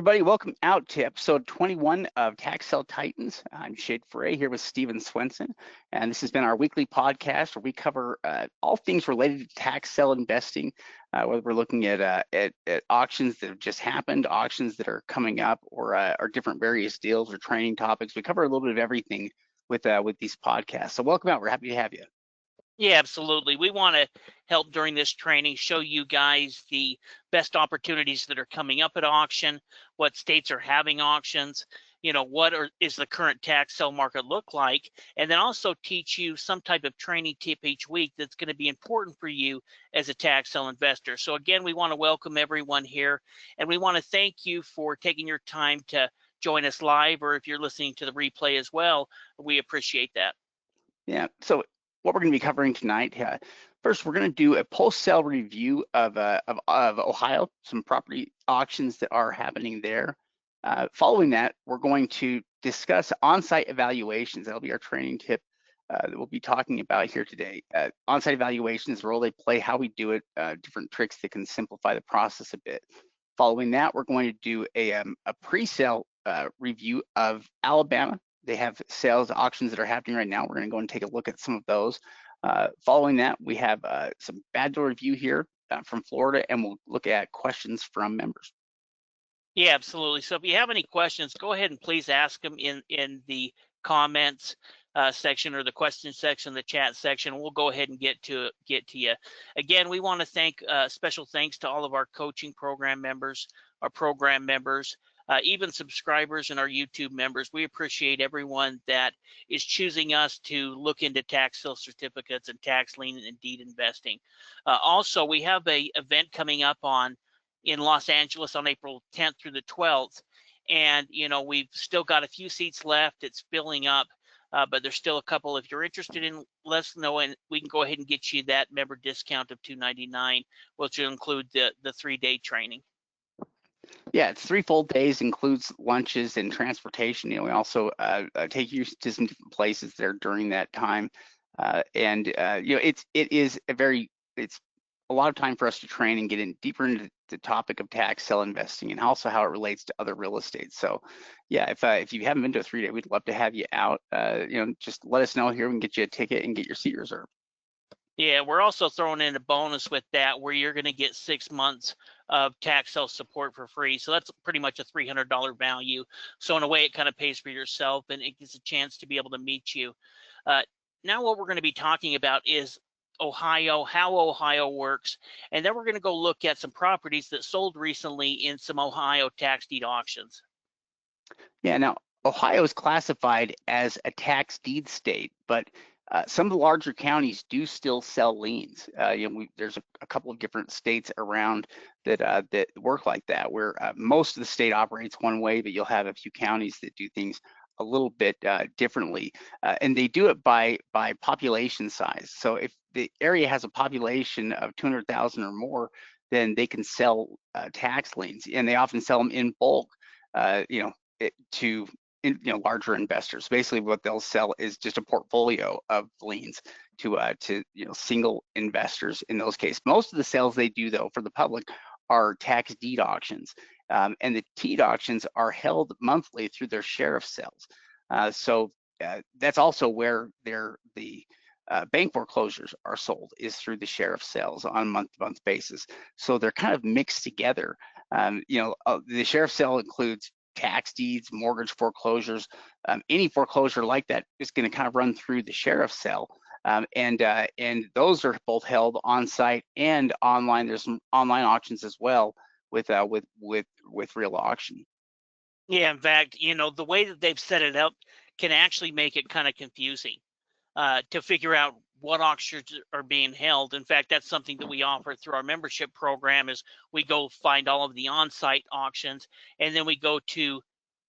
Everybody, welcome out to episode 21 of Tax Sale Titans. I'm Shade Foray here with Steven Swenson, and this has been our weekly podcast where we cover all things related to tax sale investing, whether we're looking at auctions that have just happened, auctions that are coming up, or different various deals or training topics. We cover a little bit of everything with these podcasts. So welcome out. We're happy to have you. Yeah, absolutely. We want to help during this training, show you guys the best opportunities that are coming up at auction, what states are having auctions, is the current tax sale market look like, and then also teach you some type of training tip each week that's going to be important for you as a tax sale investor. So again, we want to welcome everyone here, and we want to thank you for taking your time to join us live, or if you're listening to the replay as well, we appreciate that. Yeah, so what we're going to be covering tonight, first we're going to do a post-sale review of Ohio, some property auctions that are happening there. Following that, we're going to discuss on-site evaluations. That'll be our training tip that we'll be talking about here today. On-site evaluations, the role they play, how we do it, different tricks that can simplify the process a bit. Following that, we're going to do a pre-sale review of Alabama. They have sales auctions that are happening right now. We're going to go and take a look at some of those. Following that, we have some bad deal review here from Florida, and we'll look at questions from members. Yeah, absolutely. So if you have any questions, go ahead and please ask them in the comments section or the question section, the chat section. We'll go ahead and get to you. Again, we want to thank special thanks to all of our coaching program members, our program members, even subscribers and our YouTube members. We appreciate everyone that is choosing us to look into tax sale certificates and tax lien and deed investing. Also, we have a event coming up in Los Angeles on April 10th through the 12th. And, we've still got a few seats left. It's filling up, but there's still a couple. If you're interested in, let us know, and we can go ahead and get you that member discount of $299, which will include the 3-day training. Yeah, it's 3 full days, includes lunches and transportation. We also take you to some different places there during that time. It's a lot of time for us to train and get in deeper into the topic of tax sale investing and also how it relates to other real estate. So yeah, if you haven't been to a 3-day, we'd love to have you out. Just let us know here. We can get you a ticket and get your seat reserved. Yeah, we're also throwing in a bonus with that where you're going to get 6 months of tax sale support for free. So that's pretty much a $300 value. So in a way, it kind of pays for yourself, and it gives a chance to be able to meet you. Now what we're going to be talking about is Ohio, how Ohio works, and then we're going to go look at some properties that sold recently in some Ohio tax deed auctions. Yeah, now Ohio is classified as a tax deed state, but some of the larger counties do still sell liens. There's a couple of different states around that work like that, where most of the state operates one way, but you'll have a few counties that do things a little bit differently, and they do it by population size. So if the area has a population of 200,000 or more, then they can sell tax liens, and they often sell them in bulk, to larger investors. Basically, what they'll sell is just a portfolio of liens to single investors in those cases. Most of the sales they do, though, for the public are tax deed auctions, and the deed auctions are held monthly through their sheriff sales. So that's also where the bank foreclosures are sold, is through the sheriff sales on a month-to-month basis. So they're kind of mixed together. The sheriff sale includes tax deeds, mortgage foreclosures, any foreclosure like that is going to kind of run through the sheriff's sale, and those are both held on site and online. There's some online auctions as well with real auction. Yeah, in fact, the way that they've set it up can actually make it kind of confusing to figure out what auctions are being held. In fact, that's something that we offer through our membership program, is we go find all of the on-site auctions, and then we go to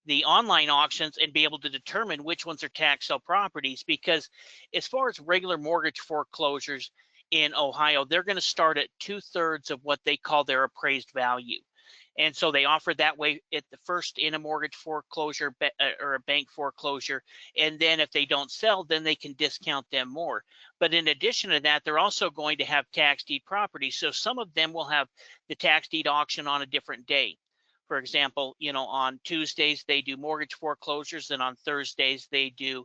the online auctions and be able to determine which ones are tax sale properties. Because as far as regular mortgage foreclosures in Ohio, they're going to start at 2/3 of what they call their appraised value. And so they offer that way at the first in a mortgage foreclosure or a bank foreclosure. And then if they don't sell, then they can discount them more. But in addition to that, they're also going to have tax deed properties. So some of them will have the tax deed auction on a different day. For example, on Tuesdays they do mortgage foreclosures, and on Thursdays they do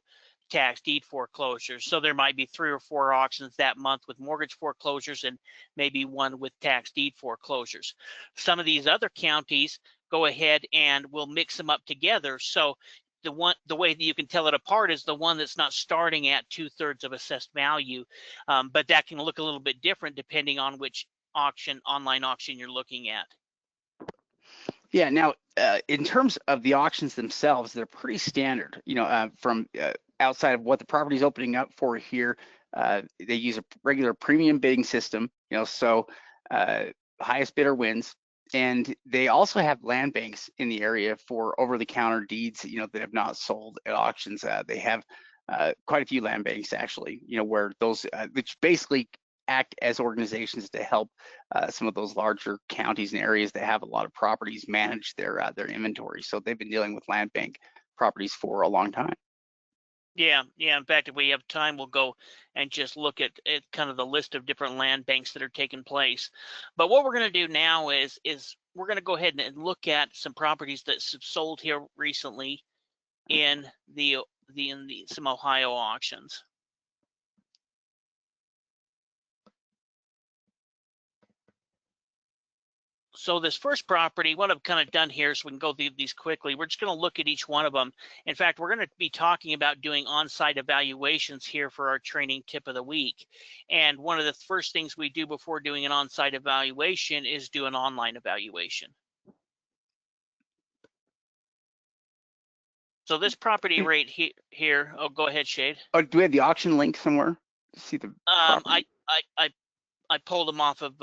tax deed foreclosures. So there might be 3 or 4 auctions that month with mortgage foreclosures and maybe one with tax deed foreclosures. Some of these other counties go ahead and will mix them up together. So the way that you can tell it apart is the one that's not starting at 2/3 of assessed value, but that can look a little bit different depending on which online auction you're looking at. Yeah, now in terms of the auctions themselves, they're pretty standard. From outside of what the property's opening up for here, they use a regular premium bidding system. So highest bidder wins, and they also have land banks in the area for over-the-counter deeds. That have not sold at auctions. They have quite a few land banks actually. Where those which basically act as organizations to help some of those larger counties and areas that have a lot of properties manage their inventory. So they've been dealing with land bank properties for a long time. Yeah. In fact, if we have time, we'll go and just look at kind of the list of different land banks that are taking place. But what we're going to do now is we're going to go ahead and look at some properties that sold here recently in some Ohio auctions. So this first property, what I've kind of done here, so we can go through these quickly, we're just going to look at each one of them. In fact, we're going to be talking about doing on-site evaluations here for our training tip of the week. And one of the first things we do before doing an on-site evaluation is do an online evaluation. So this property right here, oh, go ahead, Shade. Oh, do we have the auction link somewhere to see the property? I pulled them off of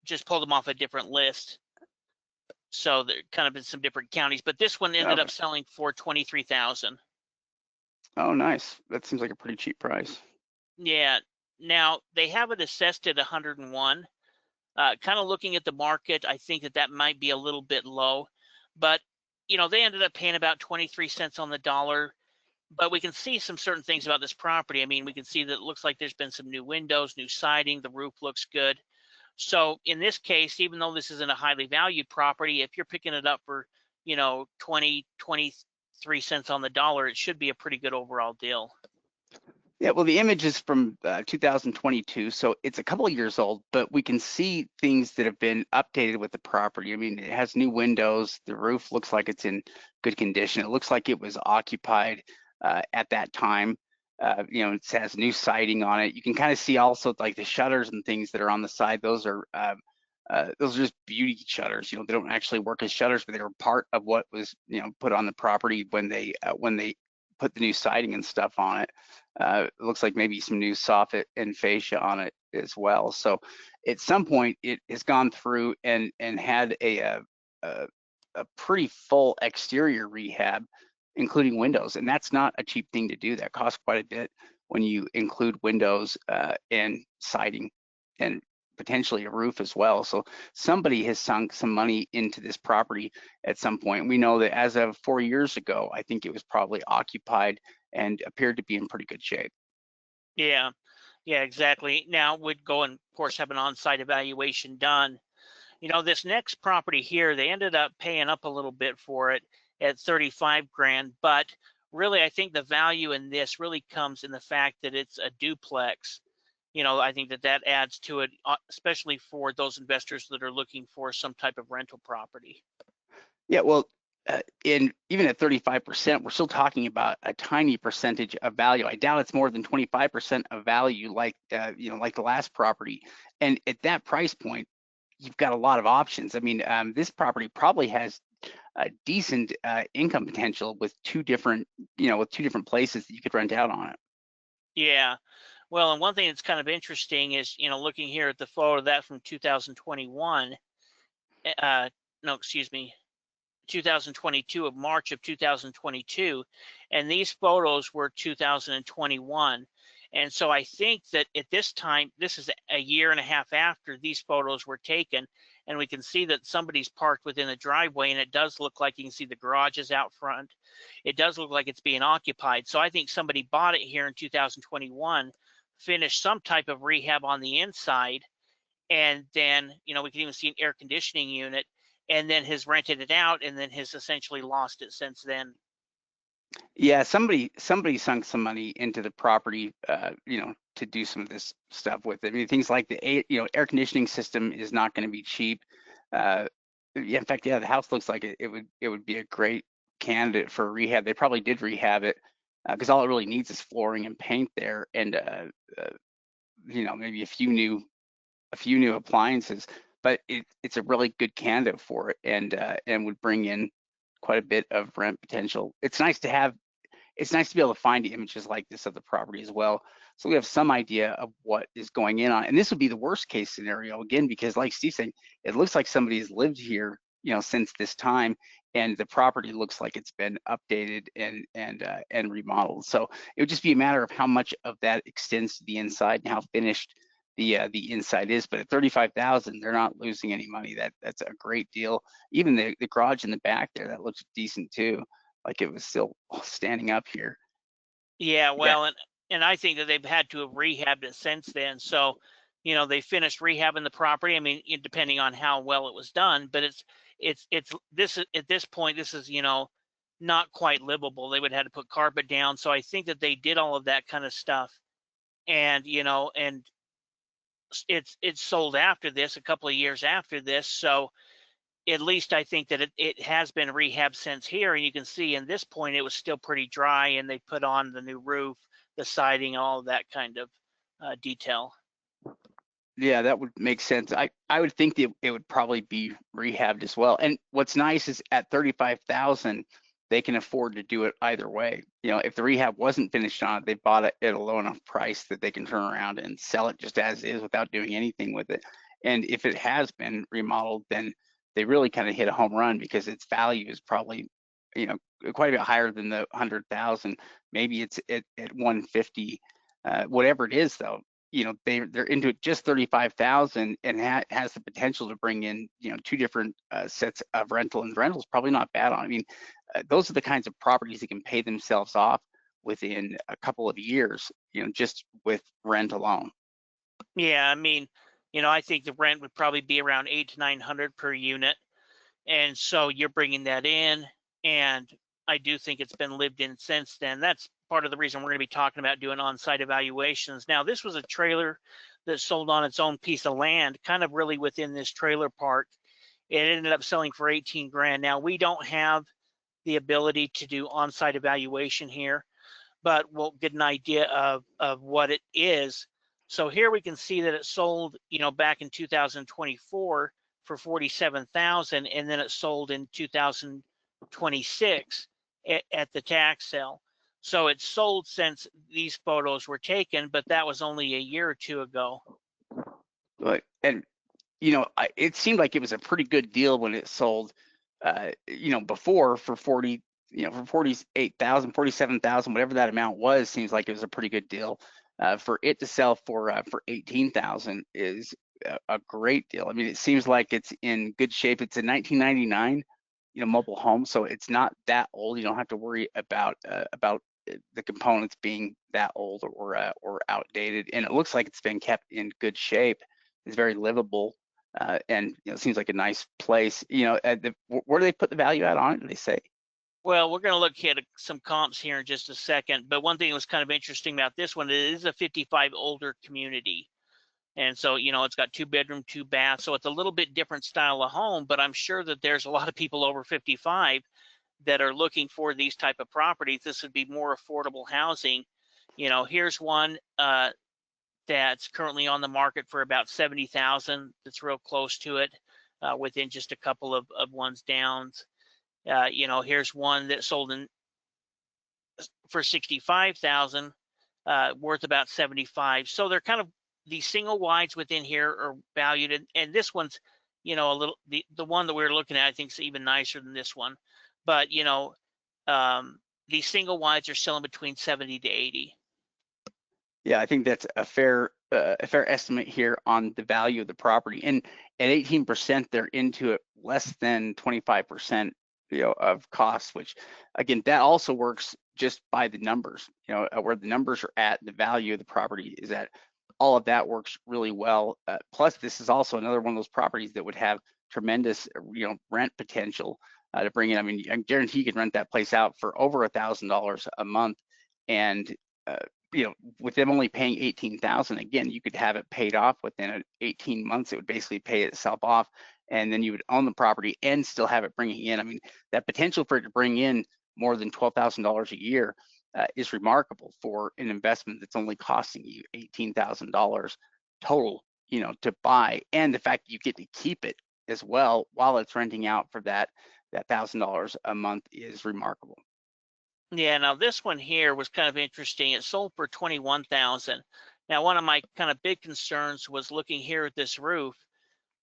just pulled them off a different list. So they're kind of in some different counties, but this one ended up selling for $23,000. Oh, nice. That seems like a pretty cheap price. Yeah. Now they have it assessed at 101. Kind of looking at the market, I think that might be a little bit low, but they ended up paying about 23 cents on the dollar. But we can see some certain things about this property. I mean, we can see that it looks like there's been some new windows, new siding, the roof looks good. So in this case, even though this isn't a highly valued property, if you're picking it up for, 20, 23 cents on the dollar, it should be a pretty good overall deal. Yeah, well, the image is from 2022, so it's a couple of years old, but we can see things that have been updated with the property. I mean, it has new windows. The roof looks like it's in good condition. It looks like it was occupied at that time. It has new siding on it. You can kind of see also like the shutters and things that are on the side. Those are just beauty shutters. They don't actually work as shutters, but they were part of what was put on the property when they put the new siding and stuff on it. It looks like maybe some new soffit and fascia on it as well. So at some point it has gone through and had a pretty full exterior rehab, including windows. And that's not a cheap thing to do. That costs quite a bit when you include windows and siding and potentially a roof as well. So somebody has sunk some money into this property at some point. We know that as of 4 years ago, I think it was probably occupied and appeared to be in pretty good shape. Yeah, exactly. Now we'd go and of course have an on-site evaluation done. This next property here, they ended up paying up a little bit for it at 35 grand, but really I think the value in this really comes in the fact that it's a duplex. I think that adds to it, especially for those investors that are looking for some type of rental property. Yeah, well, even at 35%, we're still talking about a tiny percentage of value. I doubt it's more than 25% of value, like like the last property. And at that price point, you've got a lot of options. I mean, this property probably has a decent income potential with two different places that you could rent out on it. Yeah. Well, and one thing that's kind of interesting is, looking here at the photo of that from 2021, no, excuse me, 2022 of March of 2022, and these photos were 2021. And so I think that at this time, this is a year and a half after these photos were taken, and we can see that somebody's parked within the driveway, and it does look like you can see the garages out front. It does look like it's being occupied. So I think somebody bought it here in 2021, finished some type of rehab on the inside, and then, we can even see an air conditioning unit. and then has rented it out and then has essentially lost it since then. Yeah, somebody sunk some money into the property, to do some of this stuff with it. I mean, things like air conditioning system is not going to be cheap. Yeah, in fact, yeah, the house looks like it would be a great candidate for rehab. They probably did rehab it because all it really needs is flooring and paint there, and maybe a few new appliances. But it's a really good candidate for it, and would bring in quite a bit of rent potential. It's nice to be able to find images like this of the property as well. So we have some idea of what is going in on it. And this would be the worst case scenario again, because like Steve's saying, it looks like somebody has lived here, since this time, and the property looks like it's been updated and remodeled. So it would just be a matter of how much of that extends to the inside and how finished the inside is. But at 35,000, they're not losing any money. That's a great deal. Even the garage in the back there, that looks decent too, like it was still standing up here. Yeah, Yeah, well, and I think that they've had to have rehabbed it since then. So, they finished rehabbing the property. I mean, depending on how well it was done, but it's this at this point, this is, not quite livable. They would have had to put carpet down. So I think that they did all of that kind of stuff, and and it's sold after this, a couple of years after this. So at least I think that it has been rehabbed since here. And you can see in this point, it was still pretty dry, and they put on the new roof, the siding, all of that kind of detail. yeah, that would make sense. I would think that it would probably be rehabbed as well. And what's nice is at 35,000, they can afford to do it either way. If the rehab wasn't finished on it, they bought it at a low enough price that they can turn around and sell it just as is without doing anything with it. And if it has been remodeled, then they really kind of hit a home run, because its value is probably, you know, quite a bit higher than the 100,000. Maybe it's at 150, whatever it is though. They're into it just 35,000, and has the potential to bring in, two different sets of rental, and the rental's probably not bad on. I mean, those are the kinds of properties that can pay themselves off within a couple of years, just with rent alone. Yeah, I mean, I think the rent would probably be around 800 to 900 per unit. And so you're bringing that in, and I do think it's been lived in since then. That's part of the reason we're going to be talking about doing on-site evaluations. Now, this was a trailer that sold on its own piece of land, kind of really within this trailer park. It ended up selling for 18 grand. Now, we don't have the ability to do on-site evaluation here, but we'll get an idea of what it is. So here we can see that it sold, back in 2024 for 47,000, and then it sold in 2026 at the tax sale. So it's sold since these photos were taken, but that was only a year or two ago. And it seemed like it was a pretty good deal when it sold, before, for 48,000, 47,000, whatever that amount was. Seems like it was a pretty good deal. For it to sell for 18,000 is a great deal. I mean, it seems like it's in good shape. It's a 1999, mobile home, so it's not that old. You don't have to worry about the components being that old or outdated. And it looks like it's been kept in good shape. It's very livable. And it seems like a nice place. Where do they put the value at on it? Do they say? Well, we're going to look at some comps here in just a second. But one thing that was kind of interesting about this one, it is a 55 older community. And so, it's got 2 bedroom, 2 bath. So it's a little bit different style of home, but I'm sure that there's a lot of people over 55 that are looking for these type of properties. This would be more affordable housing. Here's one that's currently on the market for about 70,000. That's real close to it, within just a couple of ones downs. Here's one that sold for 65,000, worth about 75. So they're kind of, these single wides within here are valued, and this one's, a little, the one that we were looking at, I think, is even nicer than this one. But these single wides are selling between 70 to 80. Yeah, I think that's a fair estimate here on the value of the property. And at 18%, they're into it less than 25%, of costs, which again, that also works just by the numbers, where the numbers are at, the value of the property is at. All of that works really well. Plus, this is also another one of those properties that would have tremendous, rent potential to bring in. I mean, I guarantee you could rent that place out for over $1,000 a month, and with them only paying 18,000, again, you could have it paid off within 18 months. It would basically pay itself off, and then you would own the property and still have it bringing in. I mean, that potential for it to bring in more than $12,000 a year is remarkable for an investment that's only costing you $18,000 total, to buy, and the fact that you get to keep it as well while it's renting out for that $1,000 a month is remarkable. Yeah, now this one here was kind of interesting. It sold for 21,000. Now, one of my kind of big concerns was looking here at this roof,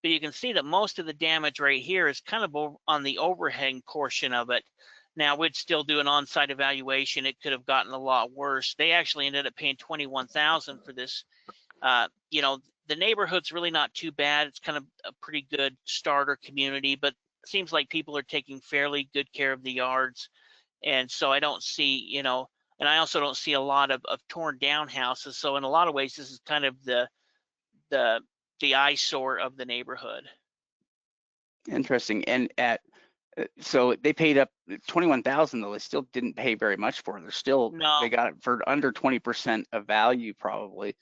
but you can see that most of the damage right here is kind of on the overhang portion of it. Now, we'd still do an on-site evaluation. It could have gotten a lot worse. They actually ended up paying 21,000 for this. The neighborhood's really not too bad. It's kind of a pretty good starter community, but it seems like people are taking fairly good care of the yards. And so I don't see, and I also don't see a lot of torn down houses. So in a lot of ways, this is kind of the eyesore of the neighborhood. Interesting. And so they paid up 21,000, though they still didn't pay very much for it. No. They got it for under 20% of value, probably,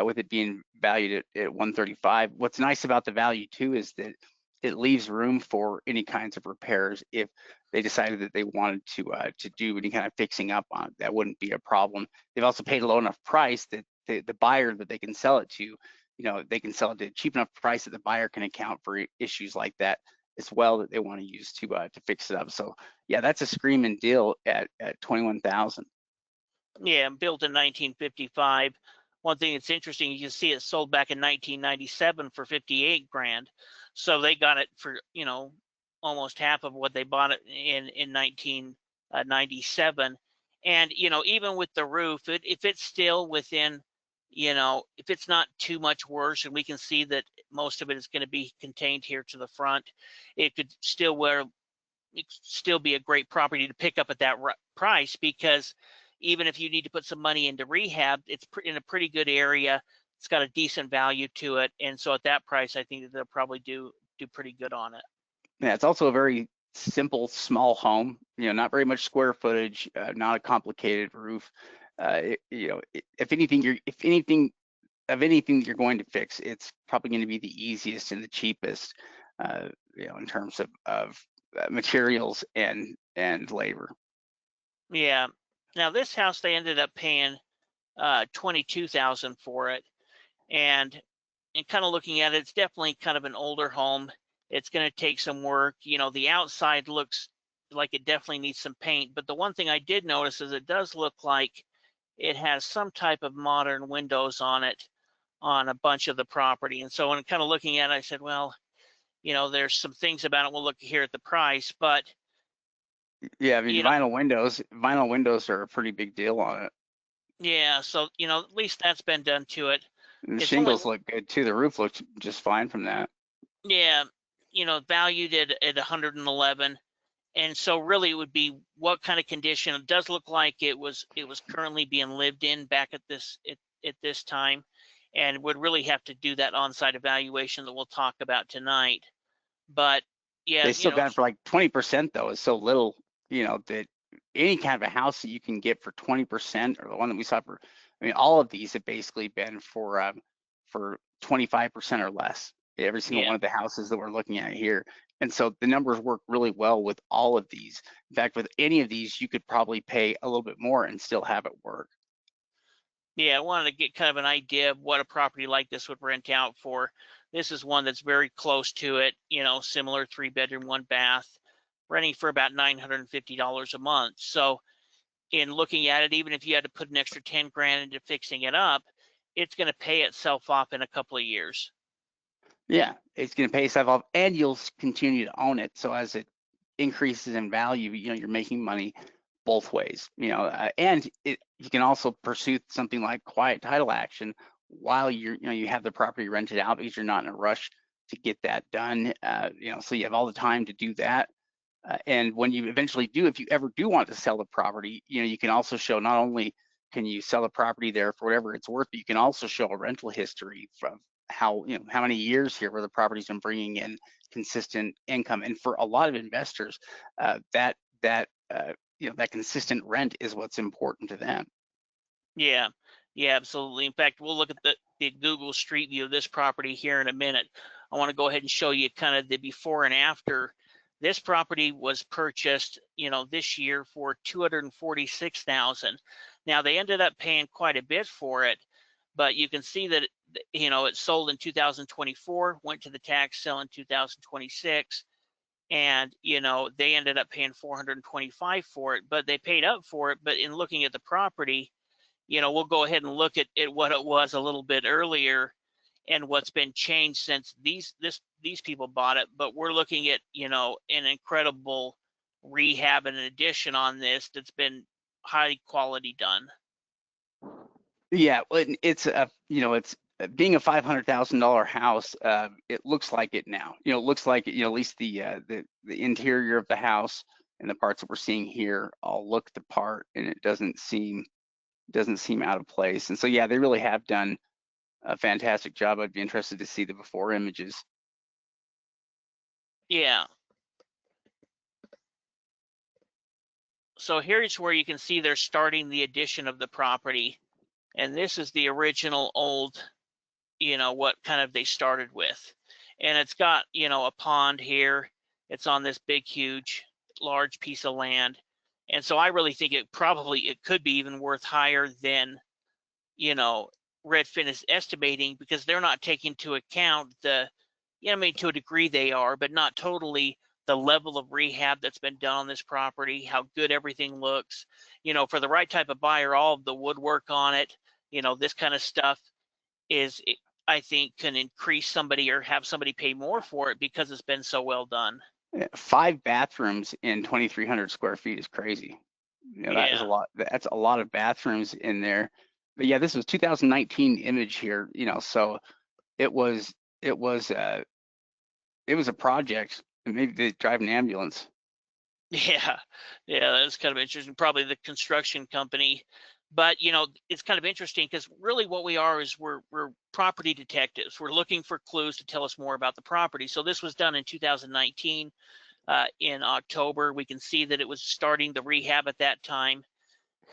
with it being valued at 135. What's nice about the value too is that it leaves room for any kinds of repairs. If they decided that they wanted to do any kind of fixing up on it, that wouldn't be a problem. They've also paid a low enough price that the buyer that they can sell it to, they can sell it at a cheap enough price that the buyer can account for issues like that as well that they want to use to fix it up. So yeah, that's a screaming deal at 21,000. Yeah, built in 1955. One thing that's interesting, you can see it sold back in 1997 for 58 grand. So they got it for, almost half of what they bought it in 1997. And, even with the roof, if it's still within, if it's not too much worse, and we can see that most of it is going to be contained here to the front, it could still be a great property to pick up at that price, because even if you need to put some money into rehab, it's in a pretty good area. It's got a decent value to it, and so at that price, I think that they'll probably do pretty good on it. Yeah, it's also a very simple, small home. Not very much square footage, not a complicated roof. If anything that you're going to fix, it's probably going to be the easiest and the cheapest, in terms of materials and labor. Yeah. Now this house, they ended up paying 22,000 for it, and kind of looking at it, it's definitely kind of an older home. It's going to take some work. The outside looks like it definitely needs some paint, but the one thing I did notice is it does look like it has some type of modern windows on it on a bunch of the property. And so when kind of looking at it, I said, well, there's some things about it. We'll look here at the price, but yeah, I mean, vinyl windows are a pretty big deal on it. Yeah, so at least that's been done to it. And the It's only, shingles look good too. The roof looks just fine from that. yeah, valued at 111, and so really it would be what kind of condition. It does look like it was currently being lived in back at this time, and would really have to do that on-site evaluation that we'll talk about tonight. But yeah, They still got it for like 20%, though. Is so little, that any kind of a house that you can get for 20%, or the one that we saw for, I mean, all of these have basically been for 25% or less. Every single one of the houses that we're looking at here. And so the numbers work really well with all of these. In fact, with any of these, you could probably pay a little bit more and still have it work. Yeah, I wanted to get kind of an idea of what a property like this would rent out for. This is one that's very close to it, similar 3-bedroom, 1-bath, renting for about $950 a month. So in looking at it, even if you had to put an extra 10 grand into fixing it up, it's going to pay itself off in a couple of years. Yeah, it's going to pay itself off, and you'll continue to own it. So as it increases in value, you're making money both ways. And you can also pursue something like quiet title action while you have the property rented out, because you're not in a rush to get that done. So you have all the time to do that. And when you eventually do, if you ever do want to sell the property, you can also show, not only can you sell the property there for whatever it's worth, but you can also show a rental history from how many years here where the property's been bringing in consistent income. And for a lot of investors, that consistent rent is what's important to them. Yeah, yeah, absolutely. In fact, we'll look at the Google Street View of this property here in a minute. I want to go ahead and show you kind of the before and after. This property was purchased, this year for $246,000. Now they ended up paying quite a bit for it, but you can see that it sold in 2024, went to the tax sale in 2026, and they ended up paying $425 for it, but they paid up for it. But in looking at the property, we'll go ahead and look at what it was a little bit earlier and what's been changed since these people bought it. But we're looking at, an incredible rehab and addition on this that's been high quality done. Yeah, well, it's being a $500,000 house. It looks like it now. It looks like it. At least the interior of the house and the parts that we're seeing here all look the part, and it doesn't seem out of place. And so, yeah, they really have done a fantastic job. I'd be interested to see the before images. Yeah. So here's where you can see they're starting the addition of the property. And this is the original old, what kind of they started with. And it's got, a pond here. It's on this big, huge, large piece of land. And so I really think it could be even worth higher than, Redfin is estimating, because they're not taking into account to a degree they are, but not totally, the level of rehab that's been done on this property, how good everything looks, for the right type of buyer, all of the woodwork on it, this kind of stuff I think can increase somebody or have somebody pay more for it because it's been so well done. 5 bathrooms in 2,300 square feet is crazy. That is a lot. That's a lot of bathrooms in there. But yeah, this was 2019 image here. So it was a project. And maybe they drive an ambulance. Yeah, that's kind of interesting. Probably the construction company, but it's kind of interesting because really what we are is we're property detectives. We're looking for clues to tell us more about the property. So this was done in 2019, in October. We can see that it was starting the rehab at that time.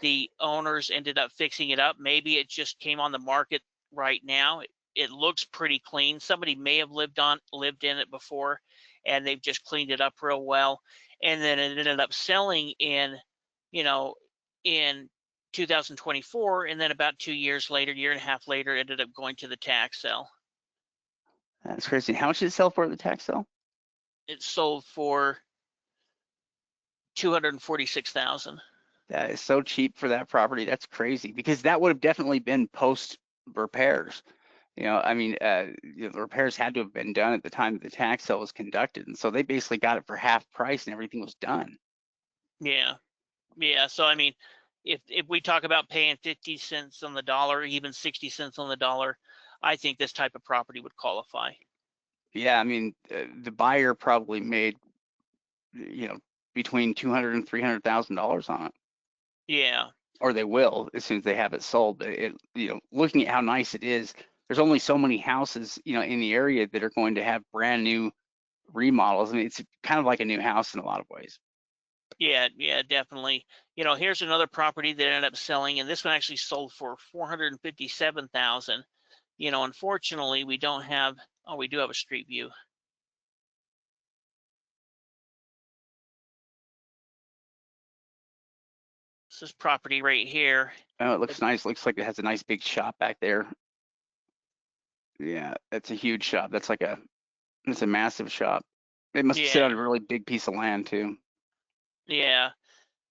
The owners ended up fixing it up. Maybe it just came on the market right now. It looks pretty clean. Somebody may have lived in it before, and they've just cleaned it up real well. And then it ended up selling in 2024, and then about 2 years later, year and a half later, it ended up going to the tax sale. That's crazy. How much did it sell for at the tax sale? It sold for $246,000. That is so cheap for that property. That's crazy, because that would have definitely been post repairs. The repairs had to have been done at the time that the tax sale was conducted, and so they basically got it for half price and everything was done. Yeah. So if we talk about paying 50 cents on the dollar, even 60 cents on the dollar, I think this type of property would qualify. Yeah, the buyer probably made between $200,000 and $300,000 on it. Yeah. Or they will as soon as they have it sold. But looking at how nice it is, there's only so many houses in the area that are going to have brand new remodels. It's kind of like a new house in a lot of ways. Yeah, definitely. Here's another property that ended up selling, and this one actually sold for $457,000. Unfortunately, we don't have. Oh, we do have a street view. This property right here. Oh, it looks nice. Looks like it has a nice big shop back there. Yeah, that's a huge shop. It's a massive shop. It must sit on a really big piece of land too. Yeah,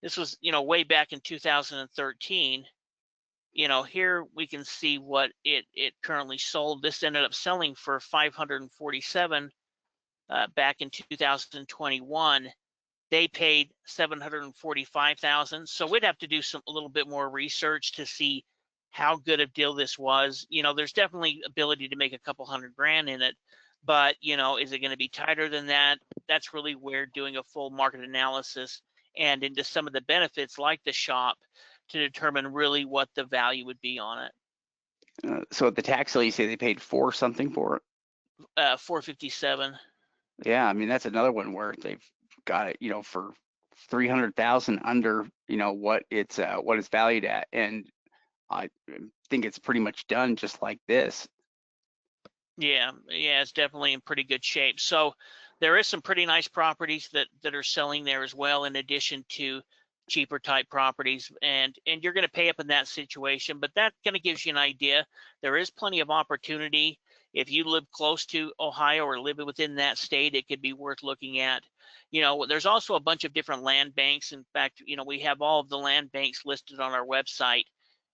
this was way back in 2013. Here we can see what it currently sold. This ended up selling for $547 back in 2021. They paid $745,000. So we'd have to do a little bit more research to see how good a deal this was. There's definitely ability to make a couple $100,000 in it, but is it going to be tighter than that? That's really where doing a full market analysis and into some of the benefits like the shop to determine really what the value would be on it. So at the tax sale, you say they paid $4 something for it? $457. Yeah, I mean, that's another one where they've got it, for 300,000 under, what it's valued at. And I think it's pretty much done just like this. Yeah, yeah, it's definitely in pretty good shape. So there is some pretty nice properties that are selling there as well, in addition to cheaper type properties, and you're going to pay up in that situation, but that kind of gives you an idea. There is plenty of opportunity. If you live close to Ohio or live within that state, it could be worth looking at. There's also a bunch of different land banks. In fact, we have all of the land banks listed on our website,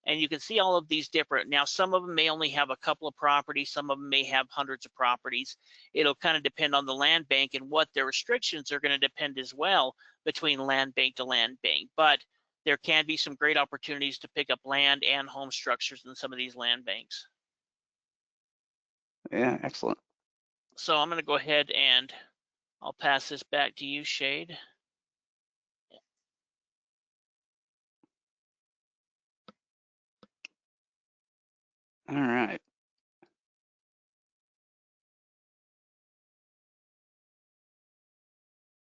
and you can see all of these different. Now, some of them may only have a couple of properties, some of them may have hundreds of properties. It'll kind of depend on the land bank, and what their restrictions are going to depend as well between land bank to land bank. But there can be some great opportunities to pick up land and home structures in some of these land banks. Yeah, excellent. So I'm going to go ahead and I'll pass this back to you, Shade. All right.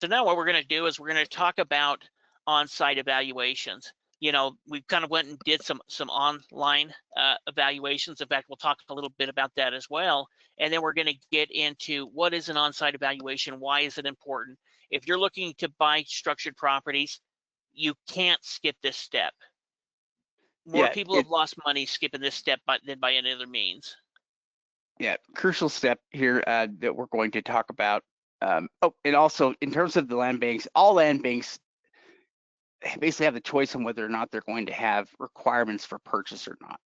So now what we're going to do is we're going to talk about on-site evaluations. We kind of went and did some online evaluations. In fact, we'll talk a little bit about that as well. And then we're going to get into what is an on-site evaluation, why is it important? If you're looking to buy structured properties, you can't skip this step. More Yeah, people have lost money skipping this step than by any other means. crucial step here that we're going to talk about. Oh, and also in terms of the land banks, all land banks basically have the choice on whether or not they're going to have requirements for purchase or not.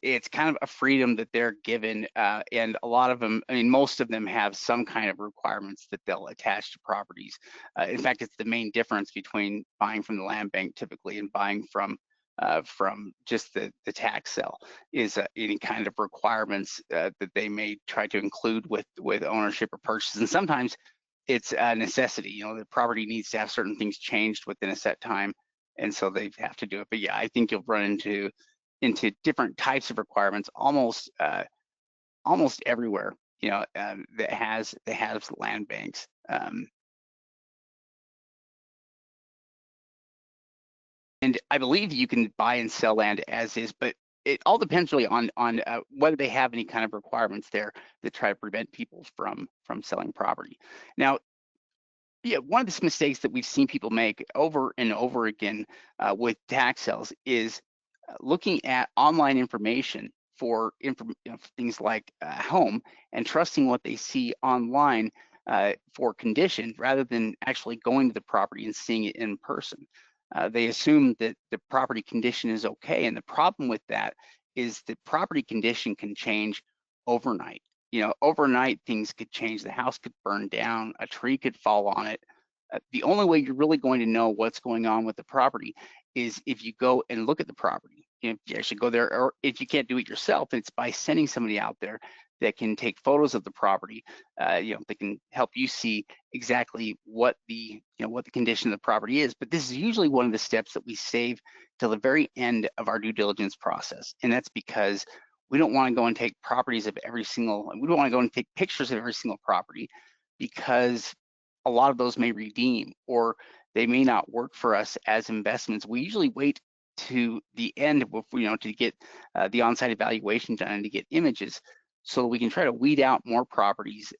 It's kind of a freedom that they're given, and a lot of them, I mean, most of them have some kind of requirements that they'll attach to properties. In fact, it's the main difference between buying from the land bank typically and buying from just the tax sale is any kind of requirements that they may try to include with ownership or purchase. And sometimes it's a necessity. The property needs to have certain things changed within a set time, and so they have to do it. But yeah, I think you'll run into different types of requirements almost everywhere. That has land banks. And I believe you can buy and sell land as is, but it all depends really on whether they have any kind of requirements there that try to prevent people from selling property. Now, yeah, one of the mistakes that we've seen people make over and over again with tax sales is looking at online information for things like home and trusting what they see online for condition rather than actually going to the property and seeing it in person. They assume that the property condition is okay, and the problem with that is the property condition can change overnight. Overnight things could change. The house could burn down, a tree could fall on it. The only way you're really going to know what's going on with the property is if you go and look at the property. If you actually go there, or if you can't do it yourself, it's by sending somebody out there that can take photos of the property. They can help you see exactly what the condition of the property is. But this is usually one of the steps that we save till the very end of our due diligence process, and that's because we don't want to go and take we don't want to go and take pictures of every single property because a lot of those may redeem or they may not work for us as investments. We usually wait to the end, to get the on-site evaluation done and to get images so that we can try to weed out more properties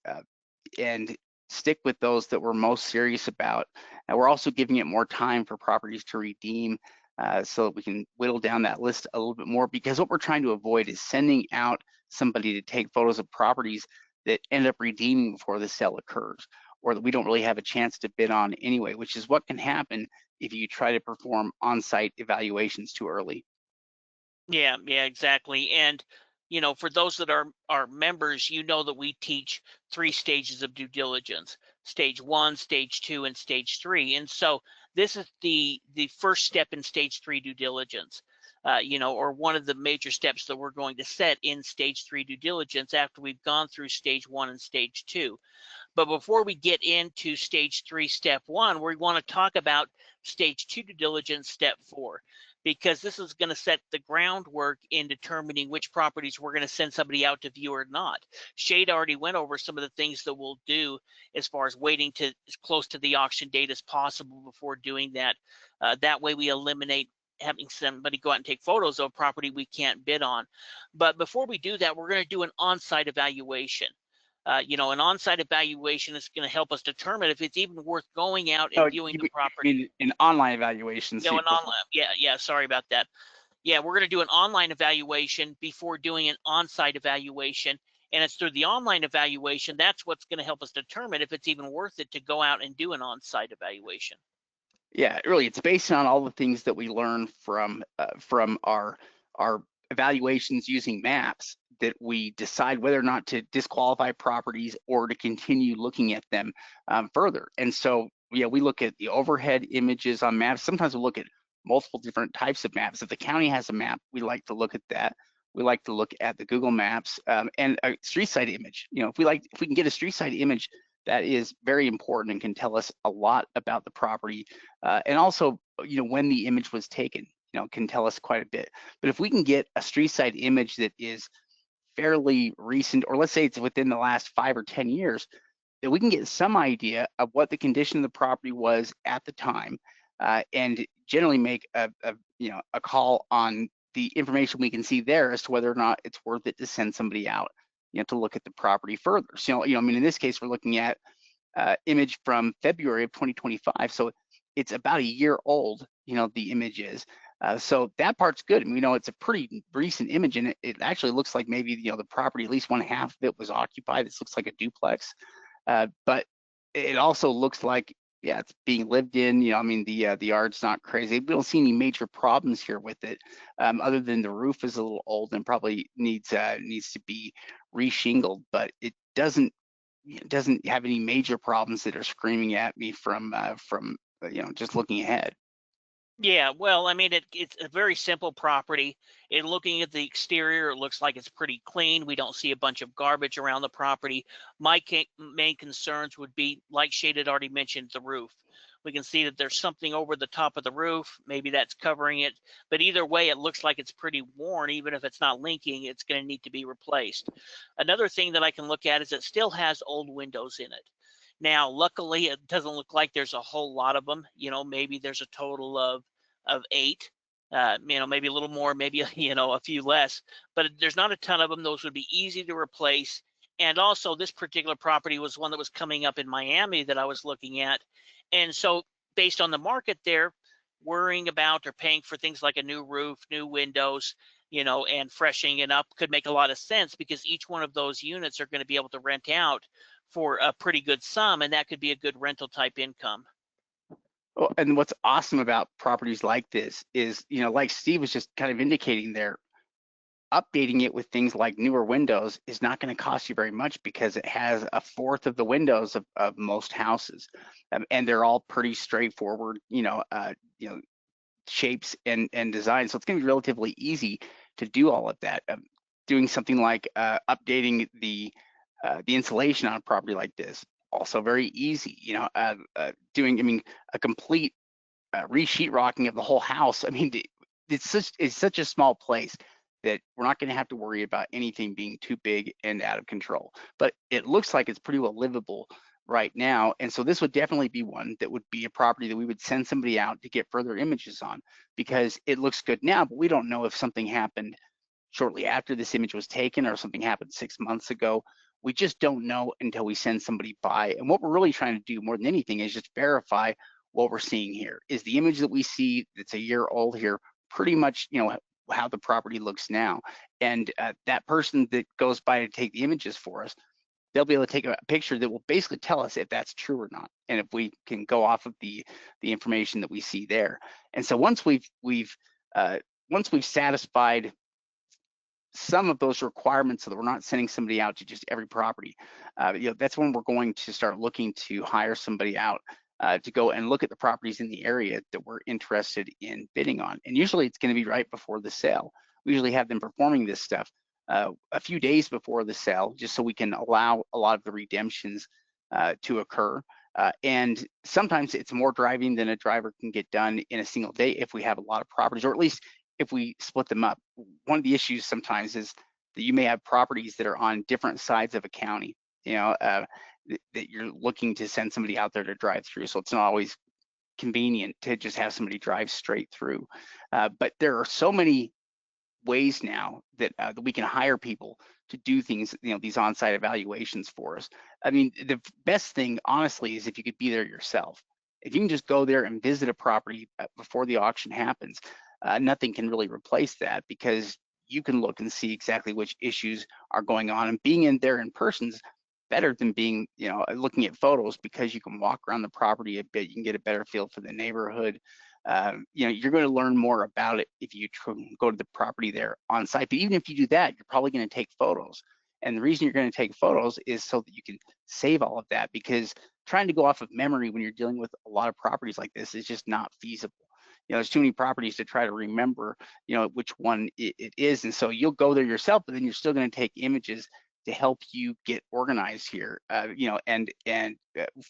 and stick with those that we're most serious about. And we're also giving it more time for properties to redeem so that we can whittle down that list a little bit more, because what we're trying to avoid is sending out somebody to take photos of properties that end up redeeming before the sale occurs, or that we don't really have a chance to bid on anyway, which is what can happen if you try to perform on-site evaluations too early. Yeah, exactly. And for those that are members, that we teach 3 stages of due diligence: stage 1, stage 2, and stage 3. And so this is the first step in stage 3 due diligence. Or one of the major steps that we're going to set in stage 3 due diligence after we've gone through stage 1 and stage 2. But before we get into stage 3, step 1, we want to talk about stage 2 due diligence, step 4. because this is going to set the groundwork in determining which properties we're going to send somebody out to view or not. Shade already went over some of the things that we'll do as far as waiting to as close to the auction date as possible before doing that. That way we eliminate having somebody go out and take photos of property we can't bid on. But before we do that, we're going to do an on-site evaluation. An on-site evaluation is going to help us determine if it's even worth going out and Oh, viewing you the property. mean an online evaluation? An online, yeah, sorry about that. Yeah, we're going to do an online evaluation before doing an on-site evaluation. And it's through the online evaluation, that's what's going to help us determine if it's even worth it to go out and do an on-site evaluation. Yeah, really, it's based on all the things that we learn from our evaluations using maps that we decide whether or not to disqualify properties or to continue looking at them further. And so, yeah, we look at the overhead images on maps. Sometimes we look at multiple different types of maps. If the county has a map, we like to look at that. We like to look at the Google Maps and a street side image. If we can get a street side image, that is very important and can tell us a lot about the property. And also, when the image was taken, can tell us quite a bit. But if we can get a street side image that is fairly recent, or let's say it's within the last 5 or 10 years, that we can get some idea of what the condition of the property was at the time, and generally make a call on the information we can see there as to whether or not it's worth it to send somebody out, to look at the property further. So, I mean, in this case, we're looking at image from February of 2025. So it's about a year old, the image is. So that part's good. I mean, it's a pretty recent image, and it actually looks like maybe, the property, at least one half of it was occupied. This looks like a duplex. But it also looks like, yeah, it's being lived in. I mean, the yard's not crazy. We don't see any major problems here with it, other than the roof is a little old and probably needs to be reshingled. But it doesn't have any major problems that are screaming at me from just looking ahead. Yeah, well, I mean, it's a very simple property. In looking at the exterior, it looks like it's pretty clean. We don't see a bunch of garbage around the property. My main concerns would be, like Shade had already mentioned, the roof. We can see that there's something over the top of the roof. Maybe that's covering it. But either way, it looks like it's pretty worn. Even if it's not linking, it's going to need to be replaced. Another thing that I can look at is it still has old windows in it. Now, luckily, it doesn't look like there's a whole lot of them. Maybe there's a total of 8. Maybe a little more, maybe a few less. But there's not a ton of them. Those would be easy to replace. And also, this particular property was one that was coming up in Miami that I was looking at. And so, based on the market there, worrying about or paying for things like a new roof, new windows, and freshening it up could make a lot of sense, because each one of those units are going to be able to rent out for a pretty good sum, and that could be a good rental type income. Well, and what's awesome about properties like this is, like Steve was just kind of indicating there, updating it with things like newer windows is not going to cost you very much, because it has a fourth of the windows of most houses, and they're all pretty straightforward, shapes and designs. So it's going to be relatively easy to do all of that. Doing something like updating the insulation on a property like this, also very easy. Doing, a complete re-sheetrocking of the whole house. I mean, it's such a small place that we're not going to have to worry about anything being too big and out of control. But it looks like it's pretty well livable right now. And so this would definitely be one that would be a property that we would send somebody out to get further images on, because it looks good now, but we don't know if something happened shortly after this image was taken or something happened 6 months ago. We just don't know until we send somebody by. And what we're really trying to do more than anything is just verify what we're seeing here. Is the image that we see that's a year old here pretty much, how the property looks now? And that person that goes by to take the images for us, they'll be able to take a picture that will basically tell us if that's true or not, and if we can go off of the information that we see there. And so once we've satisfied some of those requirements, so that we're not sending somebody out to just every property, that's when we're going to start looking to hire somebody out to go and look at the properties in the area that we're interested in bidding on. And usually it's going to be right before the sale. We usually have them performing this stuff a few days before the sale, just so we can allow a lot of the redemptions to occur. And sometimes it's more driving than a driver can get done in a single day if we have a lot of properties, or at least if we split them up. One of the issues sometimes is that you may have properties that are on different sides of a county, that you're looking to send somebody out there to drive through. So it's not always convenient to just have somebody drive straight through. But there are so many ways now that we can hire people to do things, these on-site evaluations for us. I mean, the best thing, honestly, is if you could be there yourself. If you can just go there and visit a property before the auction happens, nothing can really replace that, because you can look and see exactly which issues are going on, and being in there in person is better than being, looking at photos, because you can walk around the property a bit, you can get a better feel for the neighborhood. You're going to learn more about it if you go to the property there on site. But even if you do that, you're probably going to take photos. And the reason you're going to take photos is so that you can save all of that, because trying to go off of memory when you're dealing with a lot of properties like this is just not feasible. There's too many properties to try to remember, which one it is. And so you'll go there yourself, but then you're still going to take images to help you get organized here, and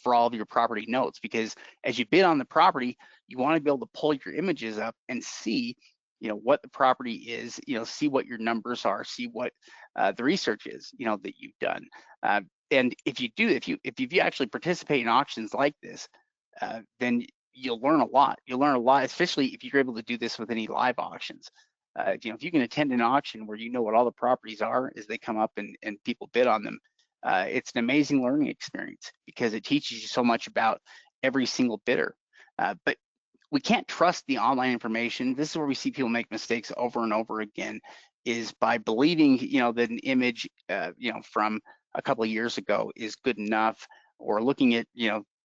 for all of your property notes, because as you bid on the property, you want to be able to pull your images up and see, what the property is, see what your numbers are, see what the research is, that you've done. And if you actually participate in auctions like this, then you'll learn a lot. You'll learn a lot, especially if you're able to do this with any live auctions. If you can attend an auction where you know what all the properties are as they come up and people bid on them, it's an amazing learning experience, because it teaches you so much about every single bidder. But we can't trust the online information. This is where we see people make mistakes over and over again, is by believing, that an image, from a couple of years ago is good enough, or looking at,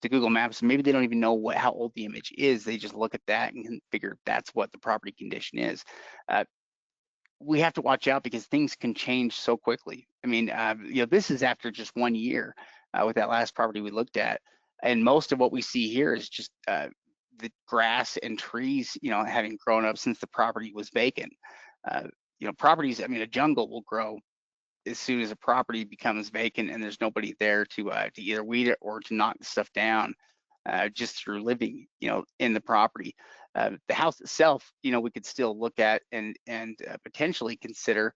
the Google Maps. Maybe they don't even know how old the image is. They just look at that and can figure that's what the property condition is. We have to watch out, because things can change so quickly. I mean, this is after just 1 year with that last property we looked at. And most of what we see here is just the grass and trees, having grown up since the property was vacant. Properties, I mean, a jungle will grow as soon as a property becomes vacant and there's nobody there to either weed it or to knock the stuff down, just through living, in the property. The house itself, we could still look at and potentially consider,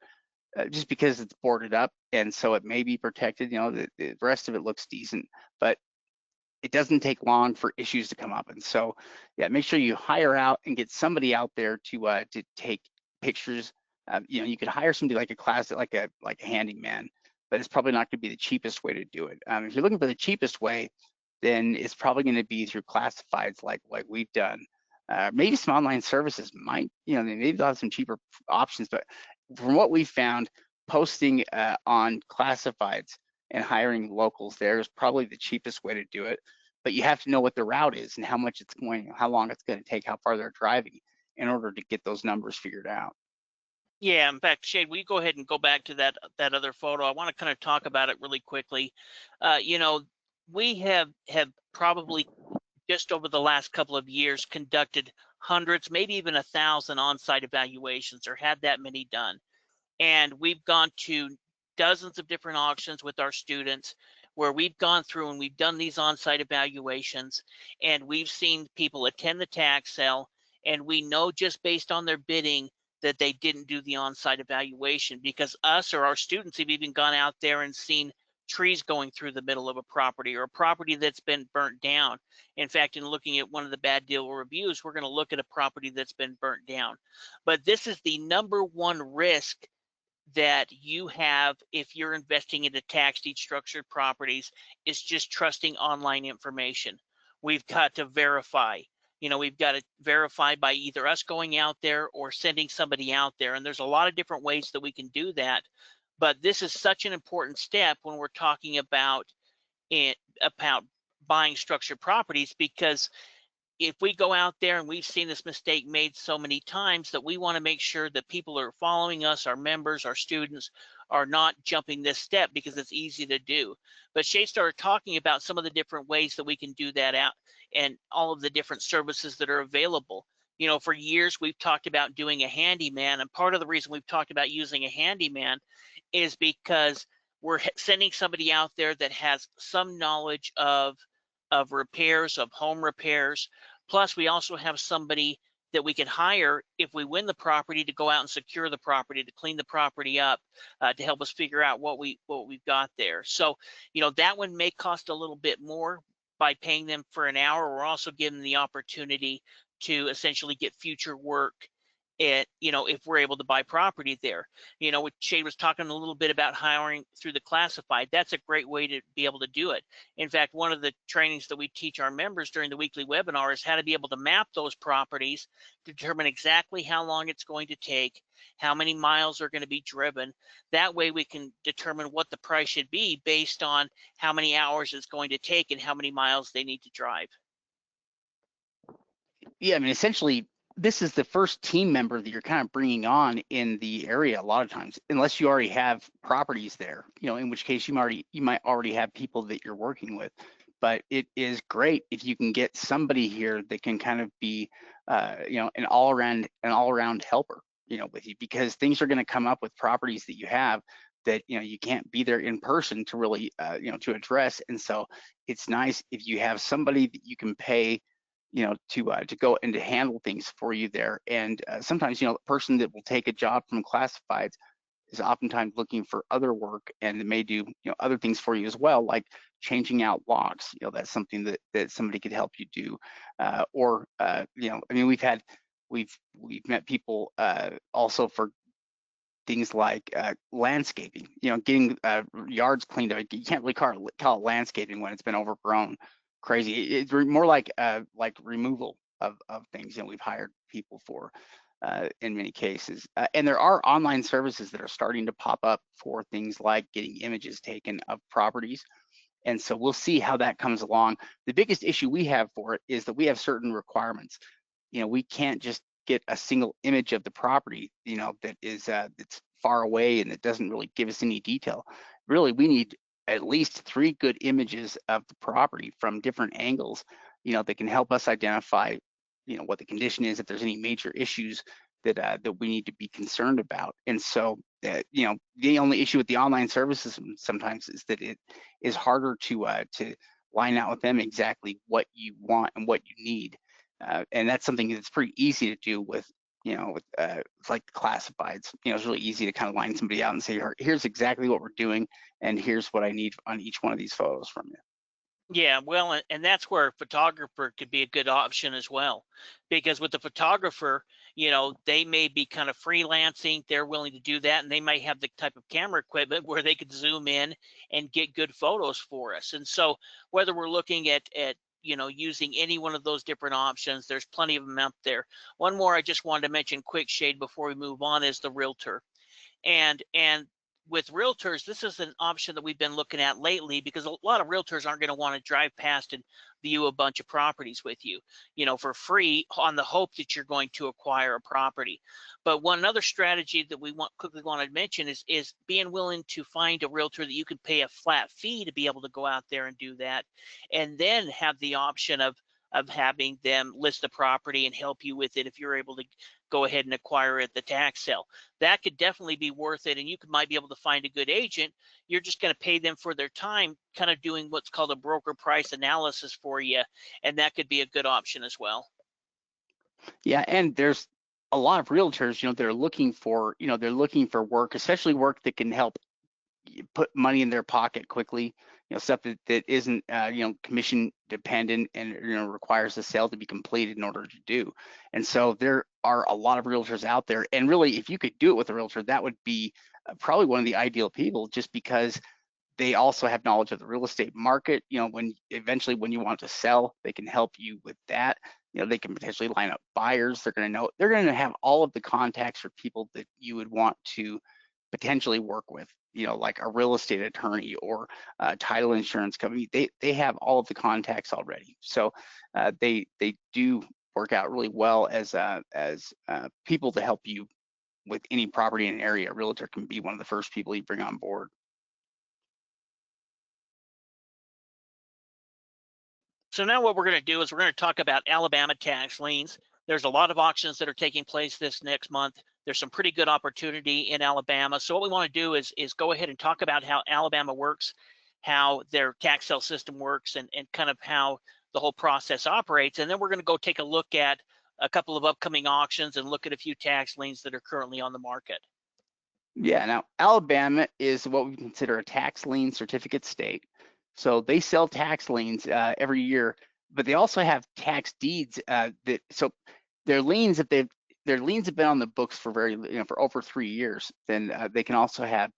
just because it's boarded up and so it may be protected. The rest of it looks decent, but it doesn't take long for issues to come up. And so, yeah, make sure you hire out and get somebody out there to take pictures. You could hire somebody like a handyman, but it's probably not going to be the cheapest way to do it. If you're looking for the cheapest way, then it's probably going to be through classifieds like we've done. Maybe some online services might, maybe they'll have some cheaper options, but from what we've found, posting on classifieds and hiring locals there is probably the cheapest way to do it. But you have to know what the route is and how much it's going, how long it's going to take, how far they're driving, in order to get those numbers figured out. Yeah, in fact, Shade, we go ahead and go back to that other photo. I want to kind of talk about it really quickly. We have probably just over the last couple of years conducted hundreds, maybe even 1,000 on-site evaluations, or had that many done. And we've gone to dozens of different auctions with our students, where we've gone through and we've done these on-site evaluations, and we've seen people attend the tax sale, and we know just based on their bidding that they didn't do the on-site evaluation, because us or our students have even gone out there and seen trees going through the middle of a property, or a property that's been burnt down. In fact, in looking at one of the bad deal reviews, we're going to look at a property that's been burnt down. But this is the number one risk that you have if you're investing into tax deed structured properties, is just trusting online information. We've got to verify. We've got to verify by either us going out there or sending somebody out there. And there's a lot of different ways that we can do that. But this is such an important step when we're talking about buying structured properties, because if we go out there, and we've seen this mistake made so many times, that we want to make sure that people are following us, our members, our students, are not jumping this step, because it's easy to do. But Shay started talking about some of the different ways that we can do that out, and all of the different services that are available. For years we've talked about doing a handyman, and part of the reason we've talked about using a handyman is because we're sending somebody out there that has some knowledge of of repairs, of home repairs. Plus, we also have somebody that we can hire if we win the property to go out and secure the property, to clean the property up, to help us figure out what we've got there. So, that one may cost a little bit more by paying them for an hour. We're also giving them the opportunity to essentially get future work if we're able to buy property there. What Shade was talking a little bit about hiring through the classified, that's a great way to be able to do it. In fact, one of the trainings that we teach our members during the weekly webinar is how to be able to map those properties, determine exactly how long it's going to take, how many miles are going to be driven. That way we can determine what the price should be based on how many hours it's going to take and how many miles they need to drive. Yeah, I mean, essentially, this is the first team member that you're kind of bringing on in the area a lot of times, unless you already have properties there, in which case you might already have people that you're working with. But it is great if you can get somebody here that can kind of be, an all-around helper, with you, because things are going to come up with properties that you have that, you can't be there in person to really, to address. And so it's nice if you have somebody that you can pay, to go and to handle things for you there. And sometimes, the person that will take a job from classifieds is oftentimes looking for other work, and they may do, other things for you as well, like changing out locks. That's something that somebody could help you do. Or, I mean, we've met people also for things like landscaping, getting yards cleaned up. You can't really call it landscaping when it's been overgrown. Crazy. It's more like removal of things. We've hired people for in many cases. And there are online services that are starting to pop up for things like getting images taken of properties. And so we'll see how that comes along. The biggest issue we have for it is that we have certain requirements. We can't just get a single image of the property, that is that's far away and that doesn't really give us any detail. Really, we need at least 3 good images of the property from different angles, that can help us identify, what the condition is, if there's any major issues that we need to be concerned about. And so, the only issue with the online services sometimes is that it is harder to line out with them exactly what you want and what you need. And that's something that's pretty easy to do with, with like the classifieds. It's really easy to kind of line somebody out and say, here's exactly what we're doing, and here's what I need on each one of these photos from you. Yeah, well, and that's where a photographer could be a good option as well, because with the photographer, they may be kind of freelancing, they're willing to do that, and they might have the type of camera equipment where they could zoom in and get good photos for us. And so whether we're looking at using any one of those different options, there's plenty of them out there. One more I just wanted to mention quick, Shade, before we move on, is the realtor. And with realtors, this is an option that we've been looking at lately, because a lot of realtors aren't going to want to drive past and view a bunch of properties with you, for free, on the hope that you're going to acquire a property. But one other strategy that we quickly want to mention is being willing to find a realtor that you can pay a flat fee to be able to go out there and do that, and then have the option of having them list the property and help you with it if you're able to go ahead and acquire it at the tax sale. That could definitely be worth it, and you might be able to find a good agent. You're just going to pay them for their time, kind of doing what's called a broker price analysis for you, and that could be a good option as well. Yeah, and there's a lot of realtors, they're looking for work, especially work that can help put money in their pocket quickly, stuff that isn't commission dependent and requires the sale to be completed in order to do. And so there are a lot of realtors out there, and really, if you could do it with a realtor, that would be probably one of the ideal people, just because they also have knowledge of the real estate market. When you want to sell, they can help you with that. They can potentially line up buyers. They're going to have all of the contacts for people that you would want to potentially work with, like a real estate attorney or a title insurance company. They have all of the contacts already. So they do work out really well as people to help you with any property in an area. A realtor can be one of the first people you bring on board. So now what we're going to do is we're going to talk about Alabama tax liens. There's a lot of auctions that are taking place this next month. There's some pretty good opportunity in Alabama. So what we want to do is go ahead and talk about how Alabama works, how their tax sale system works and kind of how the whole process operates. And then we're going to go take a look at a couple of upcoming auctions and look at a few tax liens that are currently on the market. Yeah, now Alabama is what we consider a tax lien certificate state. So they sell tax liens every year, but they also have tax deeds so their liens, if their liens have been on the books for for over 3 years, then they can also have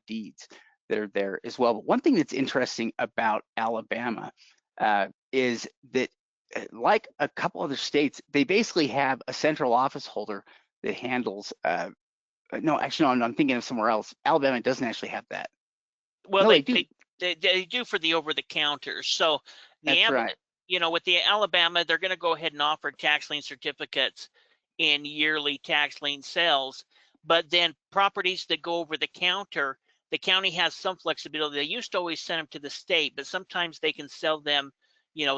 deeds that are there as well. But one thing that's interesting about Alabama is that like a couple other states, they basically have a central office holder that handles no, actually, no, I'm thinking of somewhere else. Alabama doesn't actually have that. Well, No, they do. they do for the over the counter. So That's right. with the Alabama, they're going to go ahead and offer tax lien certificates in yearly tax lien sales. But then properties that go over the counter, the county has some flexibility. They used to always send them to the state, but sometimes they can sell them,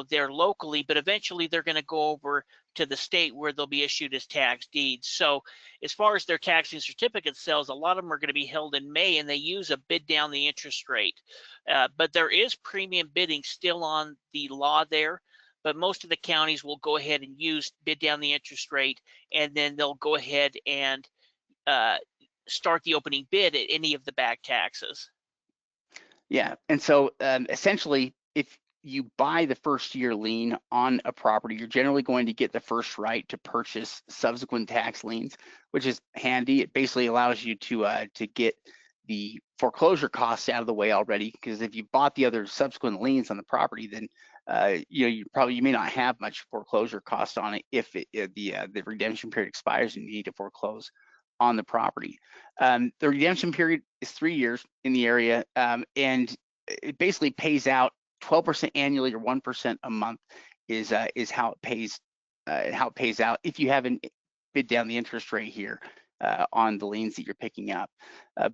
there locally, but eventually they're going to go over to the state where they'll be issued as tax deeds. So as far as their tax lien certificate sales, a lot of them are going to be held in May, and they use a bid down the interest rate. But there is premium bidding still on the law there. But most of the counties will go ahead and use bid down the interest rate, and then they'll go ahead and start the opening bid at any of the back taxes. Yeah, and so essentially, if you buy the first year lien on a property, you're generally going to get the first right to purchase subsequent tax liens, which is handy. It basically allows you to get the foreclosure costs out of the way already, because if you bought the other subsequent liens on the property, then you may not have much foreclosure cost on it if the redemption period expires and you need to foreclose on the property. The redemption period is 3 years in the area, and it basically pays out 12% annually or 1% a month is how it pays out if you haven't bid down the interest rate here on the liens that you're picking up.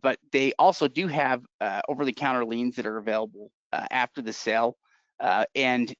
But they also do have over-the-counter liens that are available after the sale, and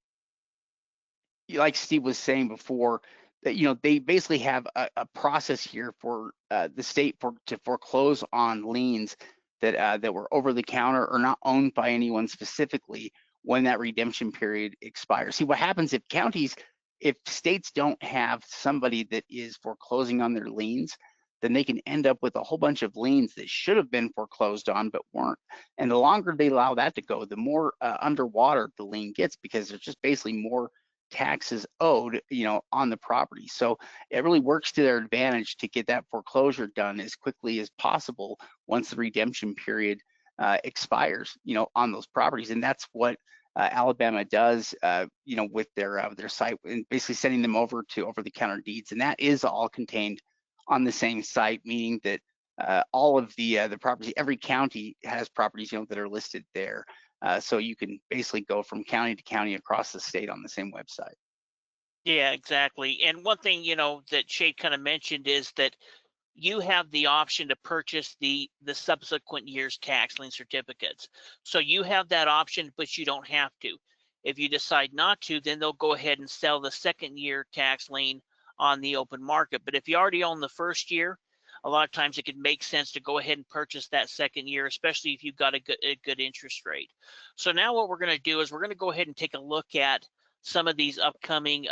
like Steve was saying before, that they basically have a process here for the state to foreclose on liens that were over the counter or not owned by anyone specifically when that redemption period expires. See, what happens if states don't have somebody that is foreclosing on their liens, then they can end up with a whole bunch of liens that should have been foreclosed on but weren't. And the longer they allow that to go, the more underwater the lien gets, because there's just basically more taxes owed, on the property. So it really works to their advantage to get that foreclosure done as quickly as possible once the redemption period expires, on those properties. And that's what Alabama does, with their site, and basically sending them over to over-the-counter deeds. And that is all contained on the same site, meaning that all of the properties, every county has properties, that are listed there. So you can basically go from county to county across the state on the same website. Yeah, exactly. And one thing, that Shay kind of mentioned is that you have the option to purchase the subsequent year's tax lien certificates. So you have that option, but you don't have to. If you decide not to, then they'll go ahead and sell the second year tax lien on the open market. But if you already own the first year, a lot of times it can make sense to go ahead and purchase that second year, especially if you've got a good interest rate. So now what we're going to do is we're going to go ahead and take a look at some of these upcoming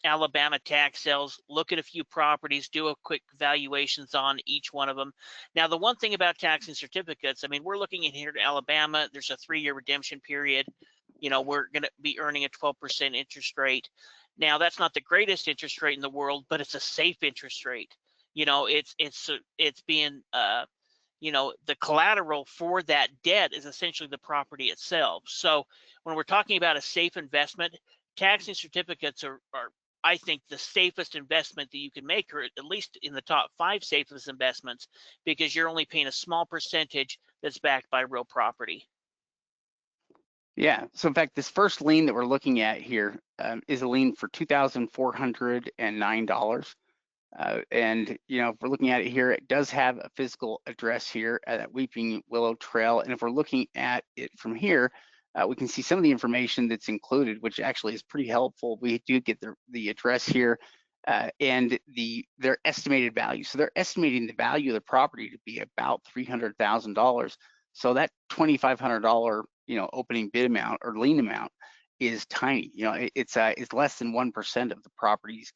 Alabama tax sales, look at a few properties, do a quick valuations on each one of them. Now, the one thing about tax lien certificates, I mean, we're looking at here to Alabama, there's a 3-year redemption period. We're going to be earning a 12% interest rate. Now, that's not the greatest interest rate in the world, but it's a safe interest rate. It's being the collateral for that debt is essentially the property itself. So when we're talking about a safe investment, tax lien certificates are I think the safest investment that you can make, or at least in the top 5 safest investments, because you're only paying a small percentage that's backed by real property. Yeah. So in fact, this first lien that we're looking at here is a lien for $2,409. And if we're looking at it here, it does have a physical address here at Weeping Willow Trail. And if we're looking at it from here, we can see some of the information that's included, which actually is pretty helpful. We do get the address here and their estimated value. So they're estimating the value of the property to be about $300,000. So that $2,500 opening bid amount or lien amount is tiny. It's less than 1% of the property's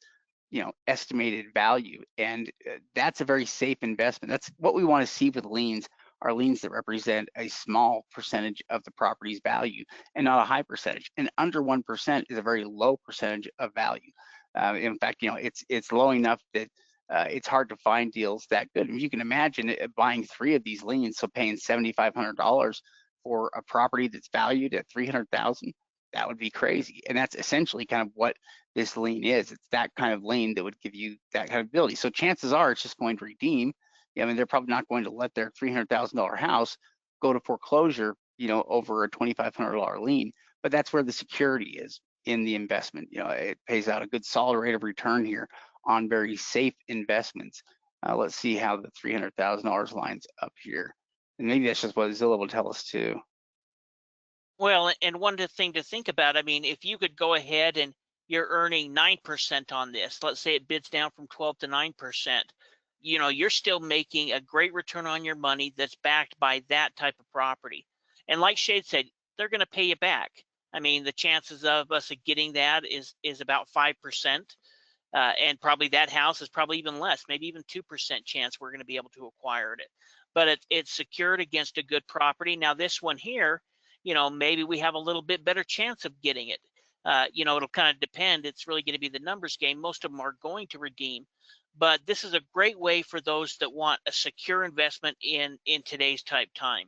estimated value, and that's a very safe investment. That's what we want to see with liens, are liens that represent a small percentage of the property's value and not a high percentage. And under 1% is a very low percentage of value. In fact, it's low enough that it's hard to find deals that good. And you can imagine buying 3 of these liens, so paying $7,500 for a property that's valued at $300,000. That would be crazy. And that's essentially kind of what this lien is. It's that kind of lien that would give you that kind of ability. So chances are it's just going to redeem. I mean, they're probably not going to let their $300,000 house go to foreclosure, over a $2,500 lien. But that's where the security is in the investment. It pays out a good solid rate of return here on very safe investments. Let's see how the $300,000 lines up here. And maybe that's just what Zillow will tell us too. Well, and one thing to think about, I mean, if you could go ahead and you're earning 9% on this, let's say it bids down from 12 to 9%, you're still making a great return on your money that's backed by that type of property. And like Shade said, they're going to pay you back. I mean, the chances of us getting that is about 5%. And probably that house is probably even less, maybe even 2% chance we're going to be able to acquire it. But it's secured against a good property. Now this one here, maybe we have a little bit better chance of getting it. It'll kind of depend. It's really going to be the numbers game. Most of them are going to redeem. But this is a great way for those that want a secure investment in today's type time.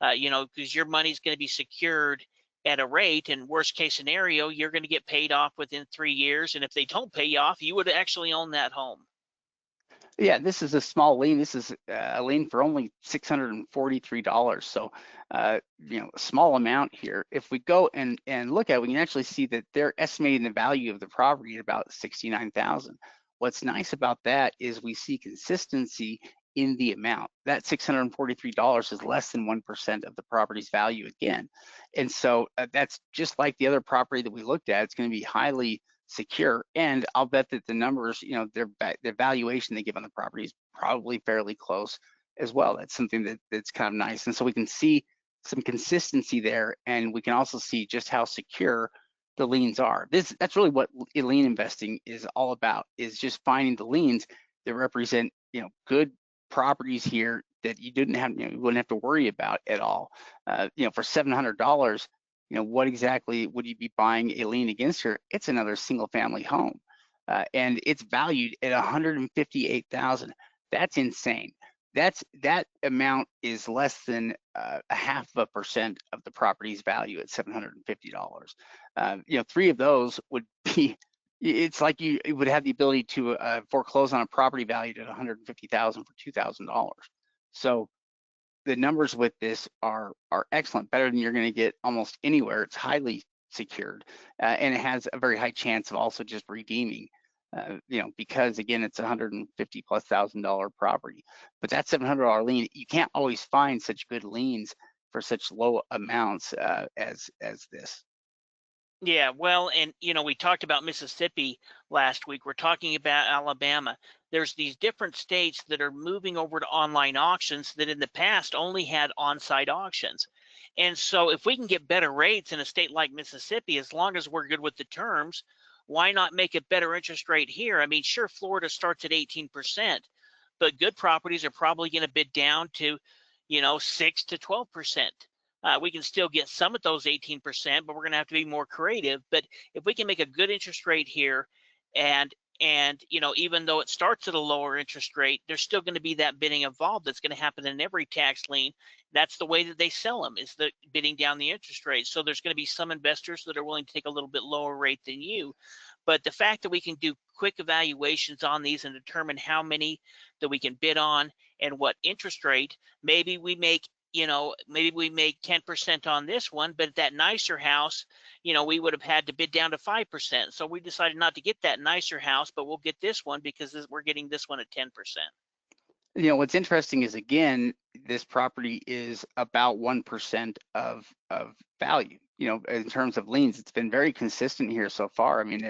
Because your money's going to be secured at a rate, and worst case scenario, you're going to get paid off within 3 years. And if they don't pay you off, you would actually own that home. Yeah, this is a small lien. This is a lien for only $643. So, a small amount here. If we go and look at it, we can actually see that they're estimating the value of the property at about $69,000. What's nice about that is we see consistency in the amount. That $643 is less than 1% of the property's value again. And so that's just like the other property that we looked at. It's going to be highly secure, and I'll bet that the numbers, their valuation they give on the property is probably fairly close as well. That's something that's kind of nice, and so we can see some consistency there, and we can also see just how secure the liens are. That's really what lien investing is all about, is just finding the liens that represent good properties here that you wouldn't have to worry about at all. For $700. What exactly would you be buying a lien against here? It's another single family home, and it's valued at $158,000. That's insane. That amount is less than a 0.5% of the property's value at $750. 3 of those would be. It's like you would have the ability to foreclose on a property valued at $150,000 for $2,000. So the numbers with this are excellent, better than you're going to get almost anywhere. It's highly secured, and it has a very high chance of also just redeeming, because again, it's $150,000+ property. But that $700 lien, you can't always find such good liens for such low amounts as this. Yeah, well, and we talked about Mississippi last week. We're talking about Alabama. There's these different states that are moving over to online auctions that in the past only had on-site auctions. And so if we can get better rates in a state like Mississippi, as long as we're good with the terms, why not make a better interest rate here? I mean, sure, Florida starts at 18%, but good properties are probably going to bid down to, 6 to 12%. We can still get some at those 18%, but we're going to have to be more creative. But if we can make a good interest rate here, and even though it starts at a lower interest rate, there's still going to be that bidding involved. That's going to happen in every tax lien. That's the way that they sell them, is the bidding down the interest rate. So there's going to be some investors that are willing to take a little bit lower rate than you. But the fact that we can do quick evaluations on these and determine how many that we can bid on and what interest rate, maybe we make 10% on this one, but at that nicer house, we would have had to bid down to 5%. So we decided not to get that nicer house, but we'll get this one because we're getting this one at 10%. What's interesting is, again, this property is about 1% of value. In terms of liens, it's been very consistent here so far. I mean,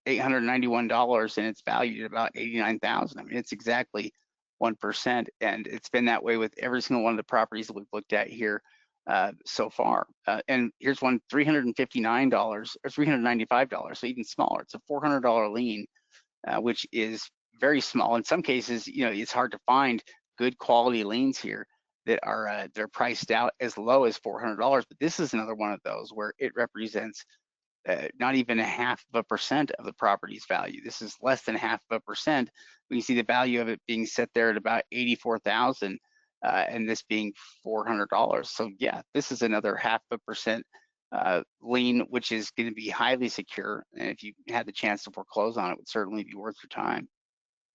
$891, and it's valued at about $89,000. I mean, it's exactly 1%, and it's been that way with every single one of the properties that we've looked at here so far. And here's one, $359 or $395, so even smaller. It's a $400 lien, which is very small. In some cases, it's hard to find good quality liens here that are they're priced out as low as $400. But this is another one of those where it represents not even 0.5% of the property's value. This is less than 0.5%. We see the value of it being set there at about $84,000, and this being $400. So yeah, this is another 0.5% lien, which is going to be highly secure. And if you had the chance to foreclose on it, would certainly be worth your time.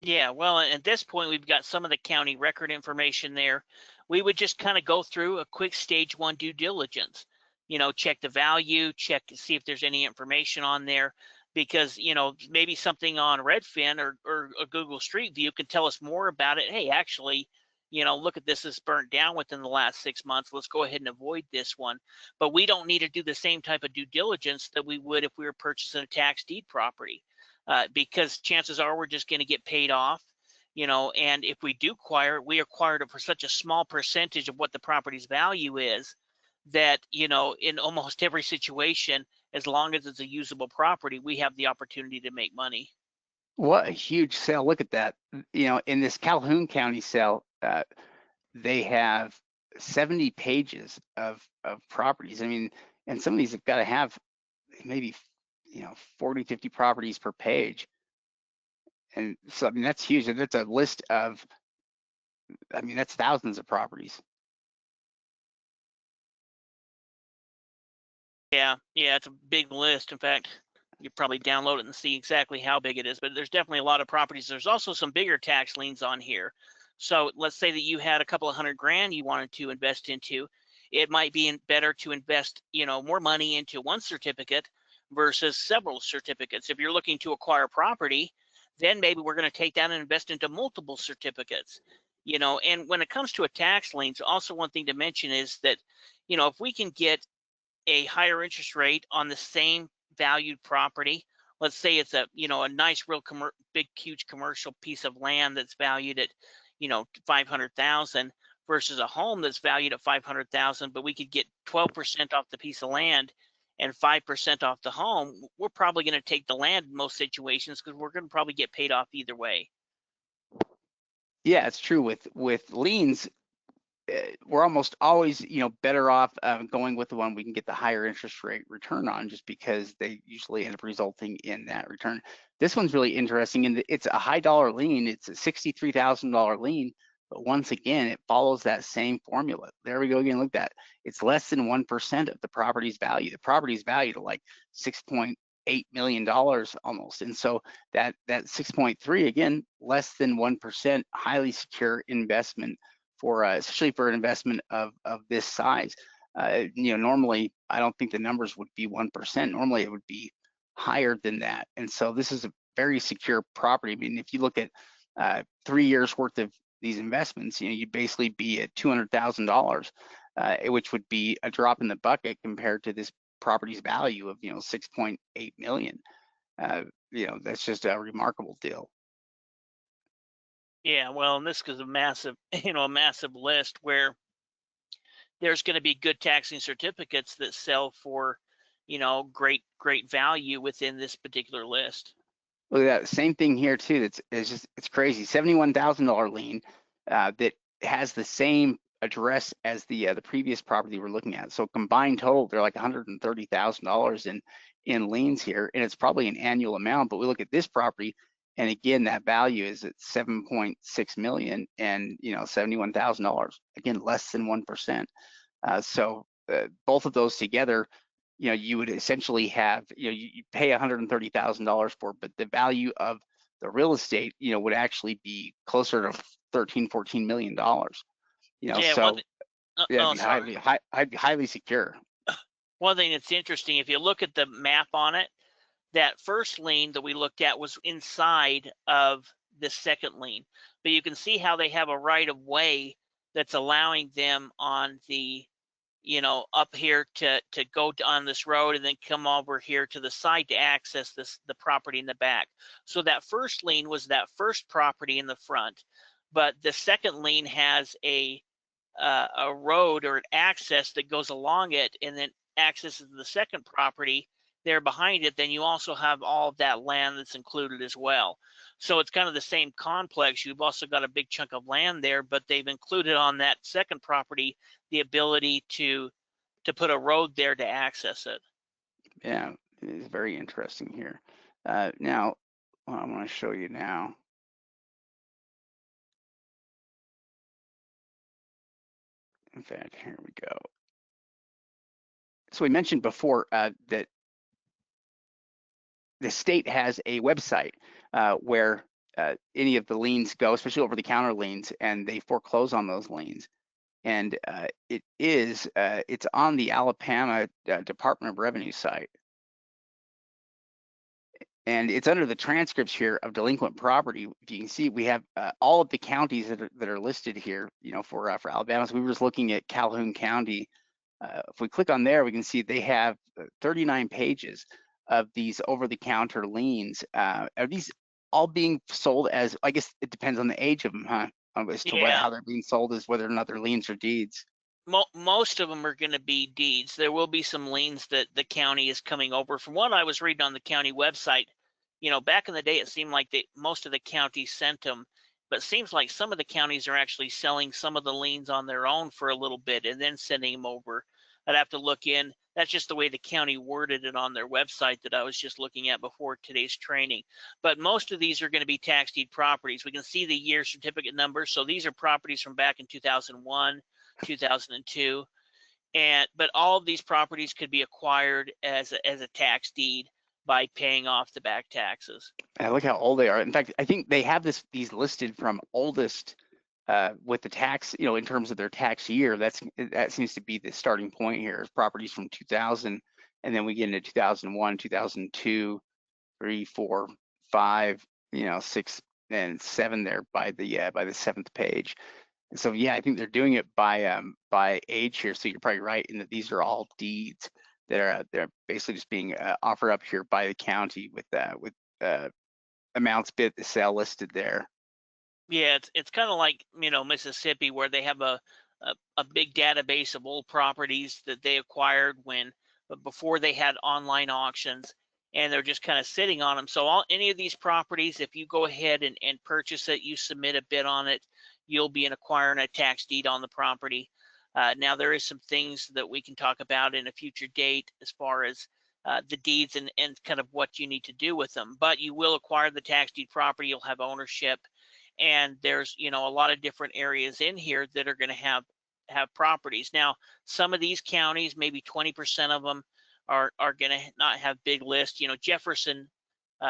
Yeah, well, at this point, we've got some of the county record information there. We would just kind of go through a quick stage 1 due diligence. Check the value, check to see if there's any information on there, because maybe something on Redfin or a Google Street View can tell us more about it. Hey, actually, look at this, is burnt down within the last 6 months. Let's go ahead and avoid this one. But we don't need to do the same type of due diligence that we would if we were purchasing a tax deed property. Because chances are we're just going to get paid off, and if we do acquire it, we acquired it for such a small percentage of what the property's value is that, in almost every situation, as long as it's a usable property, we have the opportunity to make money. What a huge sale. Look at that. In this Calhoun County sale, they have 70 pages of properties. I mean, and some of these have got to have maybe 40, 50 properties per page. And so, I mean, that's huge. That's a list of, I mean, that's thousands of properties. Yeah, it's a big list. In fact, you probably download it and see exactly how big it is, but there's definitely a lot of properties. There's also some bigger tax liens on here. So let's say that you had a couple of $100,000 you wanted to invest into. It might be better to invest, more money into one certificate versus several certificates. If you're looking to acquire property, then maybe we're going to take that and invest into multiple certificates. And when it comes to a tax lien, also one thing to mention is that, if we can get a higher interest rate on the same valued property, let's say it's a nice real big huge commercial piece of land that's valued at 500,000 versus a home that's valued at 500,000, but we could get 12% off the piece of land and 5% off the home, we're probably going to take the land in most situations because we're going to probably get paid off either way. Yeah, it's true with liens. We're almost always, better off going with the one we can get the higher interest rate return on, just because they usually end up resulting in that return. This one's really interesting, and it's a high dollar lien. It's a $63,000 lien, but once again, it follows that same formula. There we go again. Look at that. It's less than 1% of the property's value. The property's valued at like $6.8 million almost, and so that 6.3, again, less than 1%, highly secure investment for especially for an investment of this size. Normally I don't think the numbers would be 1%. Normally it would be higher than that. And so this is a very secure property. I mean, if you look at 3 years worth of these investments, you'd basically be at $200,000, which would be a drop in the bucket compared to this property's value of 6.8 million. That's just a remarkable deal. Yeah, well, and this is a massive, a massive list where there's going to be good taxing certificates that sell for, great value within this particular list. Look at that, same thing here too. It's crazy. $71,000 lien that has the same address as the previous property we're looking at. So combined total, they're like $130,000 in liens here, and it's probably an annual amount. But we look at this property, and again, that value is at 7.6 million, and $71,000, again, less than 1%. So both of those together, you would essentially have, you pay $130,000 for, but the value of the real estate, would actually be closer to $13-14 million. Yeah, So yeah, oh, sorry. I'd be highly secure. One thing that's interesting, if you look at the map on it, that first lien that we looked at was inside of the second lien, but you can see how they have a right of way that's allowing them on the up here to go on this road and then come over here to the side to access the property in the back. So that first lien was that first property in the front, but the second lien has a a road or an access that goes along it and then accesses the second property there behind it, then you also have all of that land that's included as well. So it's kind of the same complex. You've also got a big chunk of land there, but they've included on that second property the ability to put a road there to access it. Yeah, it is very interesting here. Now, what I want to show you now. In fact, here we go. So we mentioned before that the state has a website where any of the liens go, especially over-the-counter liens, and they foreclose on those liens. And it's on the Alabama Department of Revenue site. And it's under the transcripts here of delinquent property. If you can see, we have all of the counties that are listed here, for Alabama. So we were just looking at Calhoun County. If we click on there, we can see they have 39 pages of these over-the-counter liens. Are these all being sold as, I guess it depends on the age of them, huh? As to Yeah, how they're being sold, as whether or not they're liens or deeds. most of them are going to be deeds. There will be some liens that the county is coming over. From what I was reading on the county website, back in the day, it seemed like most of the counties sent them, but it seems like some of the counties are actually selling some of the liens on their own for a little bit and then sending them over. I'd have to look in. That's just the way the county worded it on their website that I was just looking at before today's training. But most of these are going to be tax deed properties. We can see the year certificate numbers. So these are properties from back in 2001, 2002. But all of these properties could be acquired as a tax deed by paying off the back taxes. Look how old they are. In fact, I think they have these listed from oldest with the tax, in terms of their tax year. That seems to be the starting point here. Properties from 2000, and then we get into 2001, 2002, 3, 4, 5, 6, and 7 there by the seventh page. And so yeah, I think they're doing it by age here. So you're probably right in that these are all deeds that are they're basically just being offered up here by the county with uh, amounts bid at the sale listed there. Yeah, it's kind of like Mississippi, where they have a big database of old properties that they acquired but before they had online auctions, and they're just kind of sitting on them. So any of these properties, if you go ahead and purchase it, you submit a bid on it, you'll be acquiring a tax deed on the property. Now there is some things that we can talk about in a future date as far as the deeds and kind of what you need to do with them, but you will acquire the tax deed property. You'll have ownership, and there's a lot of different areas in here that are going to have properties. Now some of these counties, maybe 20% of them are going to not have big lists. Jefferson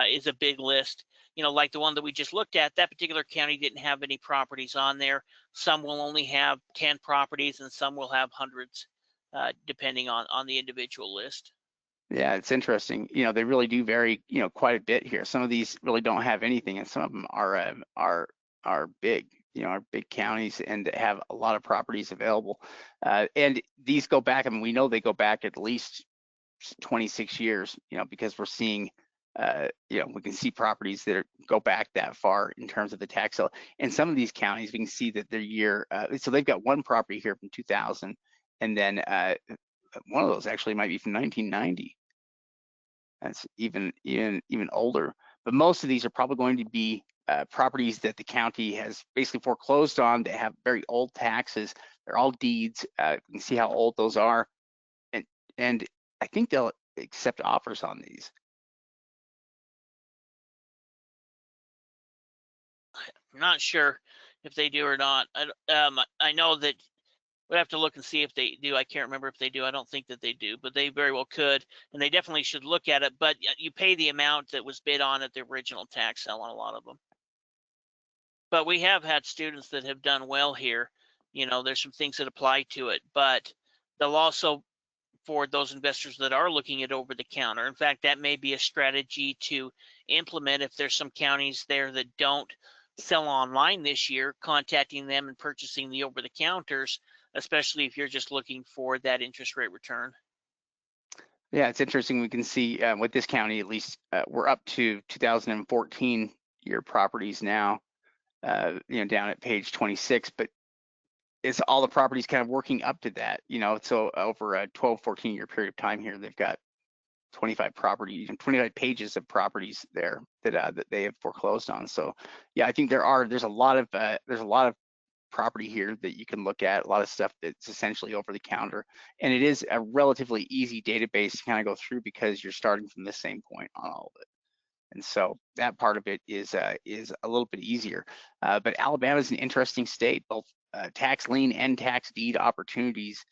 is a big list, like the one that we just looked at. That particular county didn't have any properties on there. Some will only have 10 properties and some will have hundreds, depending on the individual list. Yeah, it's interesting. They really do vary, quite a bit here. Some of these really don't have anything, and some of them are big, are big counties and have a lot of properties available. And these go back. I mean, we know they go back at least 26 years, because we're seeing, we can see properties that go back that far in terms of the tax sale. And some of these counties, we can see that their year, so they've got one property here from 2000, and then one of those actually might be from 1990. That's even older. But most of these are probably going to be properties that the county has basically foreclosed on, that have very old taxes. They're all deeds. You can see how old those are, and I think they'll accept offers on these. I'm not sure if they do or not. I know that we'd have to look and see if they do. I can't remember if they do. I don't think that they do, but they very well could, and they definitely should look at it. But you pay the amount that was bid on at the original tax sale on a lot of them. But we have had students that have done well here. There's some things that apply to it, but they'll also, for those investors that are looking at over the counter. In fact, that may be a strategy to implement if there's some counties there that don't sell online this year, contacting them and purchasing the over the counters, especially if you're just looking for that interest rate return. Yeah, it's interesting. We can see with this county, at least, we're up to 2014 year properties now, down at page 26. But it's all the properties kind of working up to that, so over a 12, 14-year period of time here, they've got 25 properties and 25 pages of properties there that they have foreclosed on. So yeah, I think there's a lot of property here that you can look at, a lot of stuff that's essentially over the counter, and it is a relatively easy database to kind of go through because you're starting from the same point on all of it. And so that part of it is a little bit easier. But Alabama is an interesting state, both tax lien and tax deed opportunities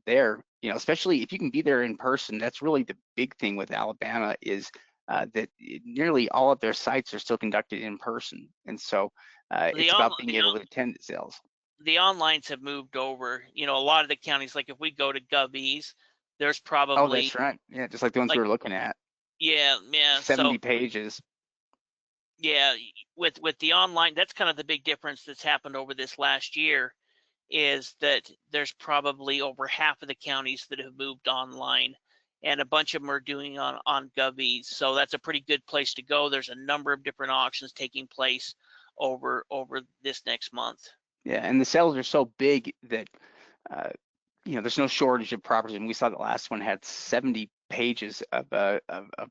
there. Especially if you can be there in person. That's really the big thing with Alabama is that nearly all of their sites are still conducted in person, and so it's about being able to attend the sales. The onlines have moved over. A lot of the counties, like if we go to GovEase, there's Oh, probably that's right. Yeah, just like the ones we were looking at. yeah. 70 pages. Yeah, with the online, that's kind of the big difference that's happened over this last year, is that there's probably over half of the counties that have moved online, and a bunch of them are doing on GovEase. So that's a pretty good place to go. There's a number of different auctions taking place over this next month. Yeah, and the sales are so big that there's no shortage of properties. And we saw the last one had 70 pages of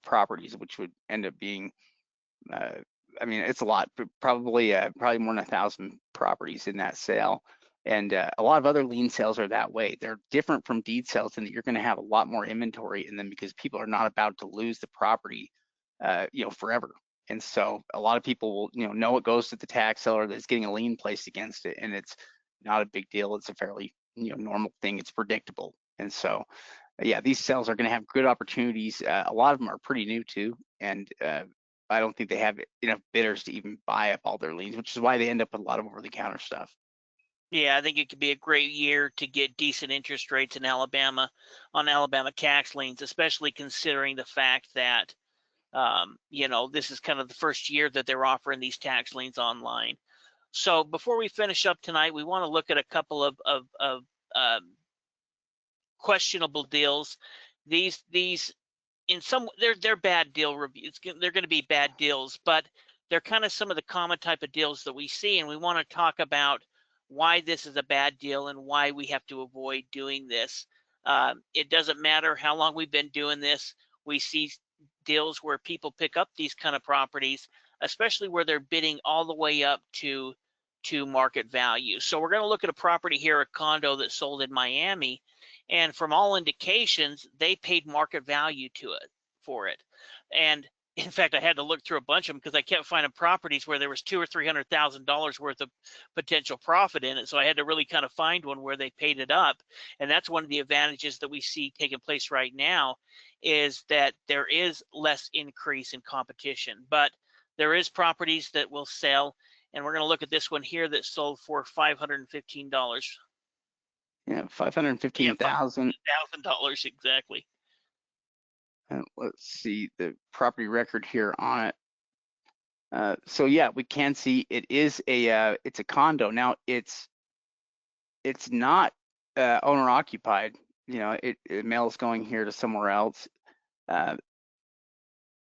properties, which would end up being, it's a lot, probably more than 1,000 properties in that sale. And a lot of other lien sales are that way. They're different from deed sales in that you're going to have a lot more inventory in them because people are not about to lose the property, forever. And so a lot of people will, know it goes to the tax seller that's getting a lien placed against it, and it's not a big deal. It's a fairly, normal thing. It's predictable. And so, yeah, these sales are going to have good opportunities. A lot of them are pretty new too, and I don't think they have enough bidders to even buy up all their liens, which is why they end up with a lot of over-the-counter stuff. Yeah, I think it could be a great year to get decent interest rates in Alabama on Alabama tax liens, especially considering the fact that this is kind of the first year that they're offering these tax liens online. So before we finish up tonight, we want to look at a couple of questionable deals. These in some they're bad deal reviews. They're going to be bad deals, but they're kind of some of the common type of deals that we see, and we want to talk about why this is a bad deal and why we have to avoid doing this. It doesn't matter how long we've been doing this. We see deals where people pick up these kind of properties, especially where they're bidding all the way up to market value. So we're going to look at a property here, a condo that sold in Miami, and from all indications, they paid market value for it. And in fact, I had to look through a bunch of them because I kept finding properties where there was $200,000 or $300,000 worth of potential profit in it. So I had to really kind of find one where they paid it up. And that's one of the advantages that we see taking place right now, is that there is less increase in competition, but there is properties that will sell. And we're going to look at this one here that sold for $515. Yeah, $515,000. $1,000 exactly. Let's see the property record here on it. So yeah, we can see it is it's a condo. Now it's not owner occupied. Mail's going here to somewhere else. And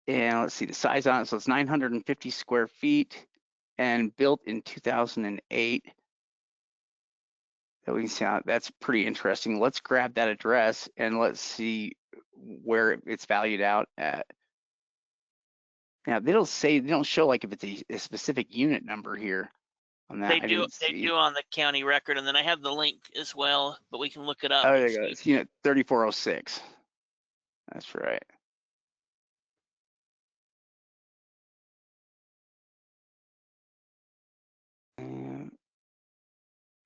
let's see the size on it. So it's 950 square feet and built in 2008. So we can see that's pretty interesting. Let's grab that address and let's see where it's valued out at. Now they don't show like if it's a specific unit number here on that. They do on the county record, and then I have the link as well, but we can look it up. Oh, there you go. It's unit 3406. That's right. And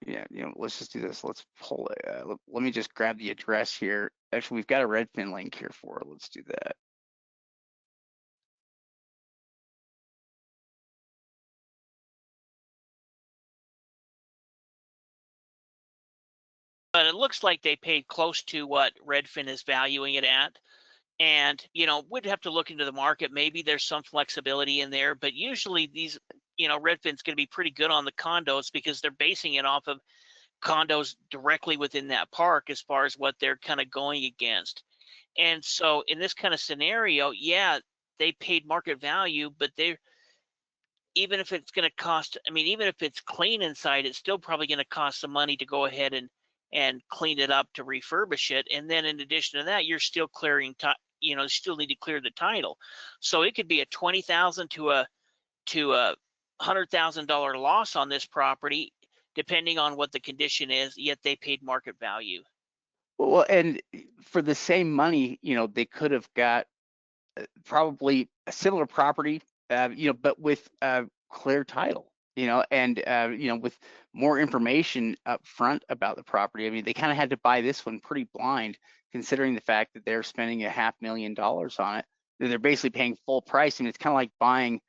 yeah, let's just do this. Let's pull it. Let me just grab the address here. Actually, we've got a Redfin link here for it. Let's do that. But it looks like they paid close to what Redfin is valuing it at. And, we'd have to look into the market. Maybe there's some flexibility in there, but usually these, Redfin's going to be pretty good on the condos because they're basing it off of condos directly within that park as far as what they're kind of going against. And so in this kind of scenario, yeah, they paid market value, but even if it's going to cost, I mean, even if it's clean inside, it's still probably going to cost some money to go ahead and clean it up to refurbish it. And then in addition to that, you're still clearing, you know, still need to clear the title. So it could be a $20,000 to a $100,000 loss on this property, depending on what the condition is. Yet they paid market value. Well, and for the same money, they could have got probably a similar property, but with clear title, and with more information up front about the property. I mean, they kind of had to buy this one pretty blind, considering the fact that they're spending $500,000 on it. They're basically paying full price. I mean, it's kind of like buying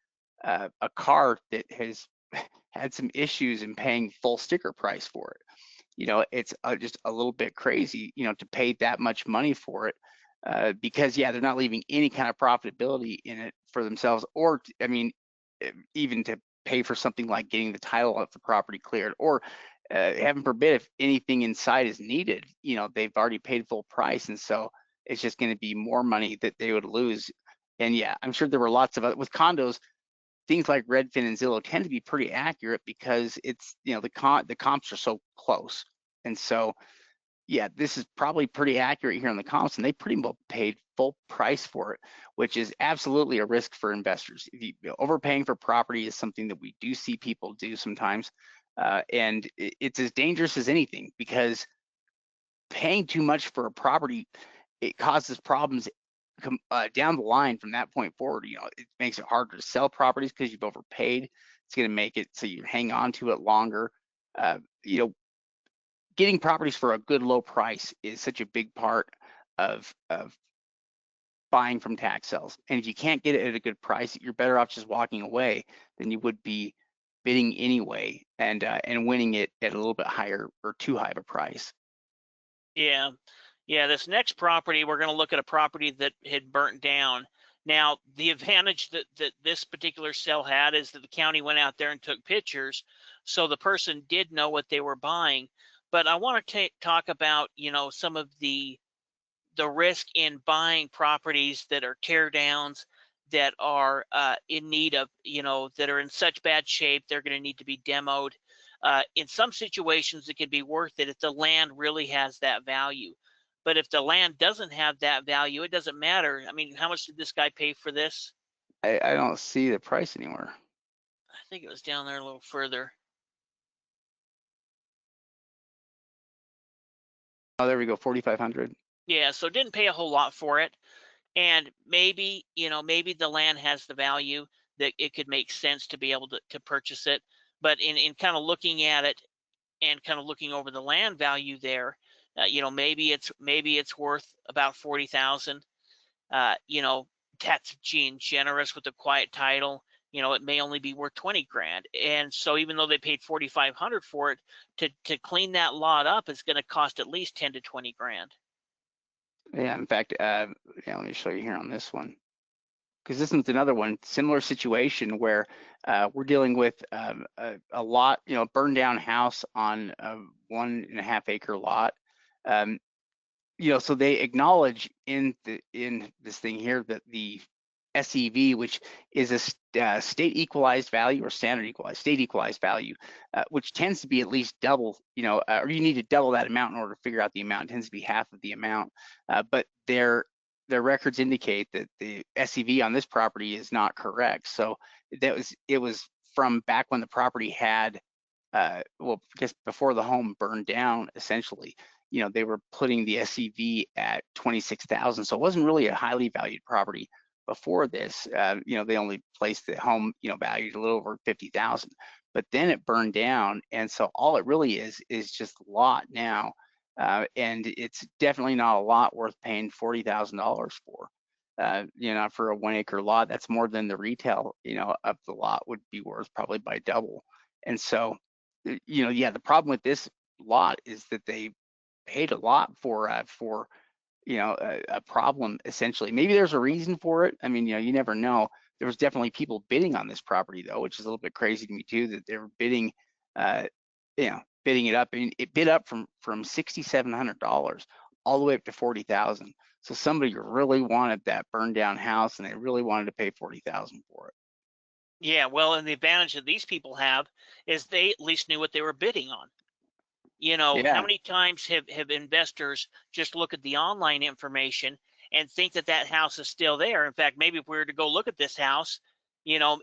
a car that has had some issues and paying full sticker price for it. It's just a little bit crazy, to pay that much money for it, because they're not leaving any kind of profitability in it for themselves, or I mean, even to pay for something like getting the title of the property cleared, or heaven forbid, if anything inside is needed, they've already paid full price, and so it's just going to be more money that they would lose. And I'm sure there were lots of other, with condos, things like Redfin and Zillow tend to be pretty accurate because it's, the comps are so close. And so, this is probably pretty accurate here on the comps, and they pretty much paid full price for it, which is absolutely a risk for investors. If overpaying for property is something that we do see people do sometimes, and it's as dangerous as anything, because paying too much for a property, it causes problems down the line from that point forward. It makes it harder to sell properties because you've overpaid. It's going to make it so you hang on to it longer. Uh, Getting properties for a good low price is such a big part of buying from tax sales. And if you can't get it at a good price, you're better off just walking away than you would be bidding anyway and winning it at a little bit higher or too high of a price. Yeah. Yeah, this next property, we're going to look at a property that had burnt down. Now, the advantage that this particular sale had is that the county went out there and took pictures, so the person did know what they were buying. But I want to talk about, some of the risk in buying properties that are tear downs, that are in need of, that are in such bad shape, they're going to need to be demoed. In some situations, it can be worth it if the land really has that value. But if the land doesn't have that value, it doesn't matter. I mean, how much did this guy pay for this? I don't see the price anywhere. I think it was down there a little further. Oh, there we go, 4,500. Yeah, so didn't pay a whole lot for it. And maybe, maybe the land has the value that it could make sense to be able to purchase it. But in kind of looking at it and kind of looking over the land value there, maybe it's worth about 40,000. Tax gene generous with the quiet title. It may only be worth 20 grand. And so even though they paid 4,500 for it, to clean that lot up is going to cost at least 10 to 20 grand. Yeah, in fact, let me show you here on this one, because this one's another one, similar situation where we're dealing with a lot, burned down house on a 1.5 acre lot. So they acknowledge in this thing here that the SEV, which is a state equalized value or standard equalized, state equalized value, which tends to be at least double, or you need to double that amount in order to figure out the amount. It tends to be half of the amount, but their records indicate that the SEV on this property is not correct. So it was from back when the property had, just before the home burned down, essentially. They were putting the SEV at 26,000, so it wasn't really a highly valued property before this. They only placed the home, valued a little over 50,000, but then it burned down, and so all it really is just a lot now, and it's definitely not a lot worth paying $40,000 for. For a 1 acre lot, that's more than the retail, of the lot would be worth, probably by double. And so, the problem with this lot is that they paid a lot for a problem, essentially. Maybe there's a reason for it. I mean, you never know. There was definitely people bidding on this property, though, which is a little bit crazy to me too, that they were bidding, bidding it up. I mean, it bid up from $6,700 all the way up to 40,000. So somebody really wanted that burned down house, and they really wanted to pay 40,000 for it. Yeah, well, and the advantage that these people have is they at least knew what they were bidding on. You know, how Yeah. many times have investors just look at the online information and think that that house is still there? In fact, maybe if we were to go look at this house, you know,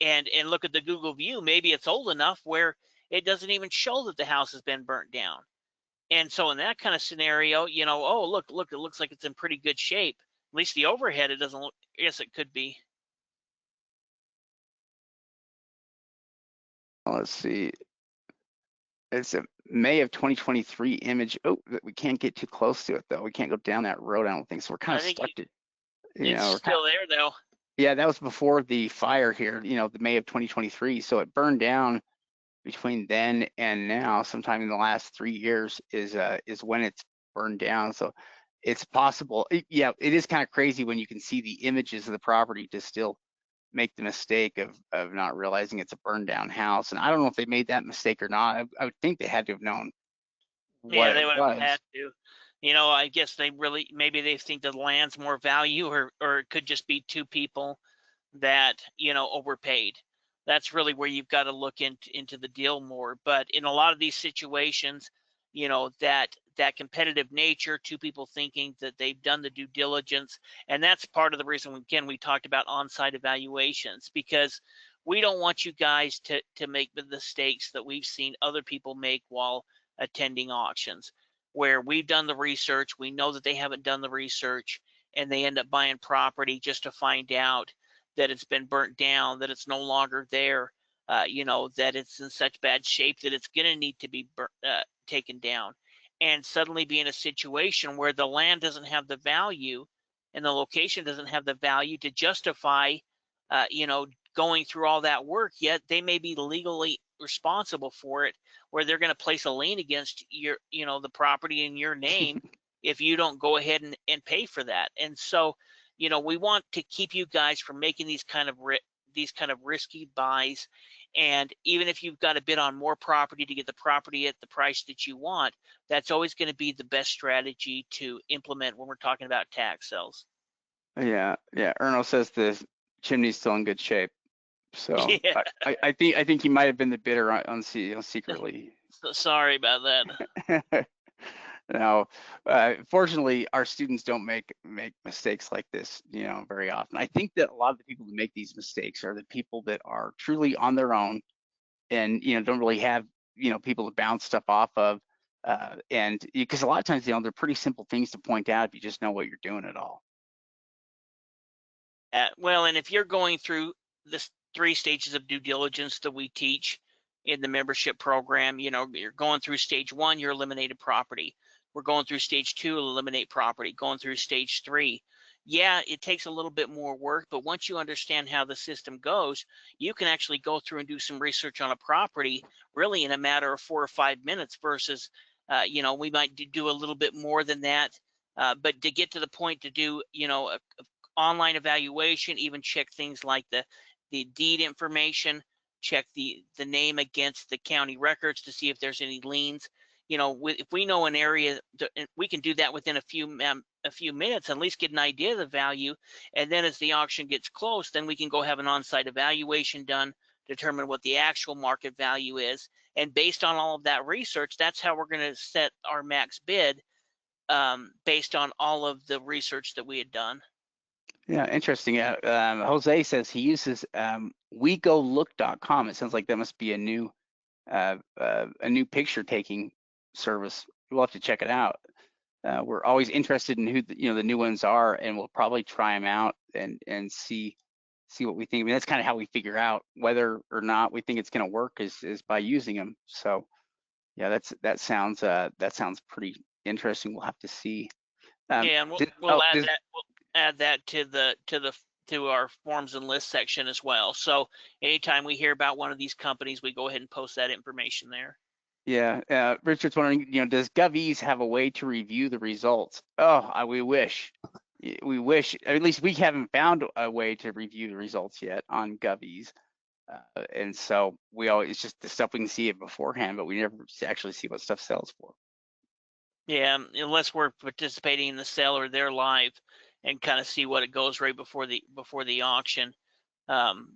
and look at the Google view, maybe it's old enough where it doesn't even show that the house has been burnt down. And so in that kind of scenario, you know, oh, look, it looks like it's in pretty good shape. At least the overhead, it doesn't look, yes, it could be. Let's see. It's a May of 2023 image. Oh, we can't get too close to it though. We can't go down that road, I don't think. So we're kind I of think stuck to, it's we're kind of, still there though. yeah, that was before the fire here, the May of 2023. So it burned down between then and now, sometime in the last 3 years is when it's burned down. So it's possible. Yeah, it is kind of crazy when you can see the images of the property to still make the mistake of not realizing it's a burned down house. And I don't know if they made that mistake or not. I would think they had to have known Yeah, what they it would have had was. to. You know, I guess they really maybe they think the land's more value, or it could just be two people that, you know, overpaid. That's really where you've got to look into the deal more. But in a lot of these situations, you know, that competitive nature, two people thinking that they've done the due diligence, and that's part of the reason, again, we talked about on-site evaluations, because we don't want you guys to make the mistakes that we've seen other people make while attending auctions, where we've done the research, we know that they haven't done the research, and they end up buying property just to find out that it's been burnt down, that it's no longer there, you know, that it's in such bad shape that it's going to need to be taken down, and suddenly be in a situation where the land doesn't have the value and the location doesn't have the value to justify, you know, going through all that work, yet they may be legally responsible for it, where they're going to place a lien against your, you know, the property in your name if you don't go ahead and pay for that. And so, you know, we want to keep you guys from making these kind of risky buys. And even if you've got to bid on more property to get the property at the price that you want, that's always going to be the best strategy to implement when we're talking about tax sales. Yeah, yeah. Erno says the chimney's still in good shape. So Yeah, I think he might have been the bidder secretly. so sorry about that. Now, fortunately, our students don't make mistakes like this, very often. I think that a lot of the people who make these mistakes are the people that are truly on their own and don't really have people to bounce stuff off of. And because a lot of times, they're pretty simple things to point out if you just know what you're doing at all. Well, and if you're going through the three stages of due diligence that we teach in the membership program, you know, you're going through stage one, you're eliminated property. We're going through stage two, eliminate property. Going through stage three, yeah, it takes a little bit more work, but once you understand how the system goes, you can actually go through and do some research on a property really in a matter of 4 or 5 minutes versus, you know, we might do a little bit more than that. But to get to the point to do, you know, a online evaluation, even check things like the deed information, check the name against the county records to see if there's any liens. You know, if we know an area, we can do that within a few minutes, at least get an idea of the value. And then as the auction gets close, then we can go have an on-site evaluation done, determine what the actual market value is. And based on all of that research, that's how we're going to set our max bid, based on all of the research that we had done. Yeah, interesting. Yeah, Jose says he uses wegolook.com. It sounds like that must be a new picture taking service. We'll have to check it out. We're always interested in who the new ones are, and we'll probably try them out and see what we think. I mean, that's kind of how we figure out whether or not we think it's going to work is by using them. So yeah, that sounds pretty interesting. We'll have to see. Yeah, and we'll add that to our forms and list section as well. So anytime we hear about one of these companies, we go ahead and post that information there. Yeah, Richard's wondering, does GovEase have a way to review the results? Oh, we wish. We wish. At least we haven't found a way to review the results yet on GovEase. And so it's just the stuff we can see it beforehand, but we never actually see what stuff sells for. Yeah, unless we're participating in the sale or they're live and kind of see what it goes right before the auction. Um,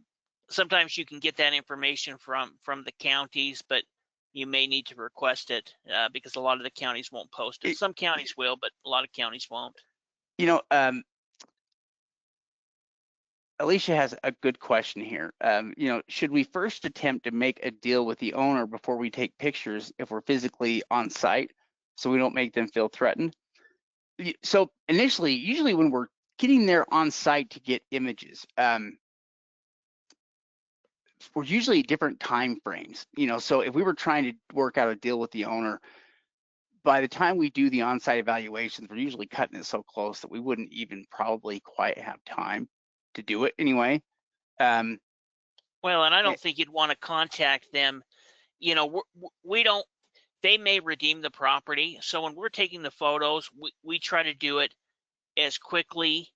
sometimes you can get that information from the counties, but you may need to request it because a lot of the counties won't post it. Some counties will, but a lot of counties won't. You know, Alicia has a good question here. You know, should we first attempt to make a deal with the owner before we take pictures if we're physically on site, so we don't make them feel threatened? So initially, usually when we're getting there on site to get images, we're usually at different time frames. You know, so if we were trying to work out a deal with the owner, by the time we do the on-site evaluations, we're usually cutting it so close that we wouldn't even probably quite have time to do it anyway. Well, and I Eh, don't think you'd want to contact them. You know, we don't, they may redeem the property. So when we're taking the photos, we try to do it as quickly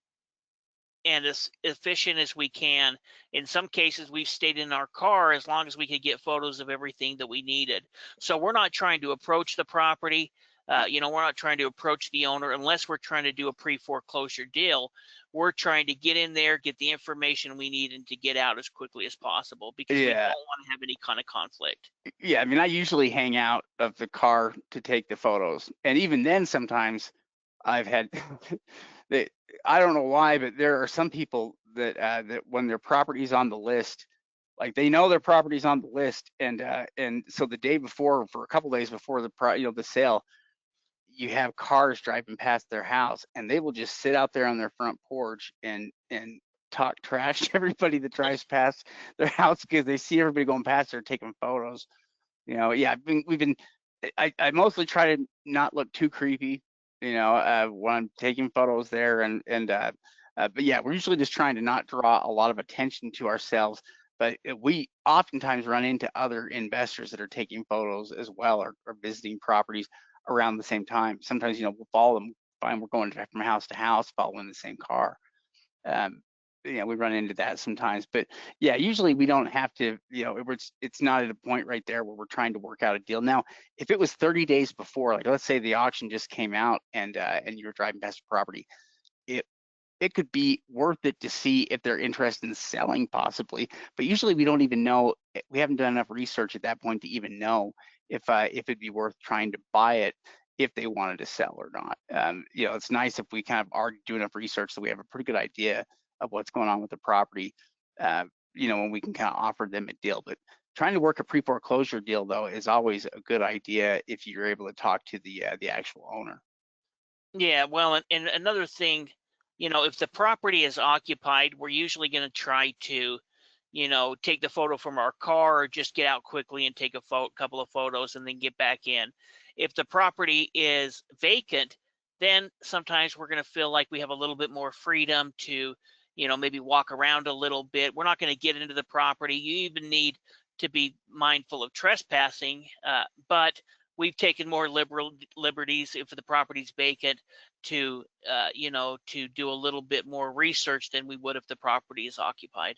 and as efficient as we can. In some cases, we've stayed in our car as long as we could get photos of everything that we needed. So we're not trying to approach the property. You know, we're not trying to approach the owner unless we're trying to do a pre-foreclosure deal. We're trying to get in there, get the information we need, and to get out as quickly as possible because we don't yeah, want to have any kind of conflict. yeah. I mean, I usually hang out of the car to take the photos, and even then, sometimes I've had that. I don't know why, but there are some people that when their property's on the list, like they know their property's on the list, and so the day before, for a couple days before the sale, you have cars driving past their house, and they will just sit out there on their front porch and talk trash to everybody that drives past their house because they see everybody going past there taking photos. You know, yeah, I mostly try to not look too creepy, you know, when I'm taking photos there, but yeah, we're usually just trying to not draw a lot of attention to ourselves. But we oftentimes run into other investors that are taking photos as well, or visiting properties around the same time. Sometimes, you know, we'll follow them, find we're going from house to house, following the same car. Um, yeah, we run into that sometimes, but yeah, usually we don't have to, you know, it's not at a point right there where we're trying to work out a deal. Now, if it was 30 days before, like let's say the auction just came out and you were driving past the property, it it could be worth it to see if they're interested in selling possibly, but usually we don't even know. We haven't done enough research at that point to even know if it'd be worth trying to buy it if they wanted to sell or not. You know, it's nice if we kind of are doing enough research so we have a pretty good idea of what's going on with the property, you know, when we can kind of offer them a deal. But trying to work a pre-foreclosure deal though is always a good idea if you're able to talk to the actual owner. Yeah, well, and another thing, you know, if the property is occupied, we're usually going to try to, you know, take the photo from our car or just get out quickly and take a couple of photos and then get back in. If the property is vacant, then sometimes we're going to feel like we have a little bit more freedom to, you know, maybe walk around a little bit. We're not going to get into the property. You even need to be mindful of trespassing, but we've taken more liberal liberties if the property's vacant to, you know, to do a little bit more research than we would if the property is occupied.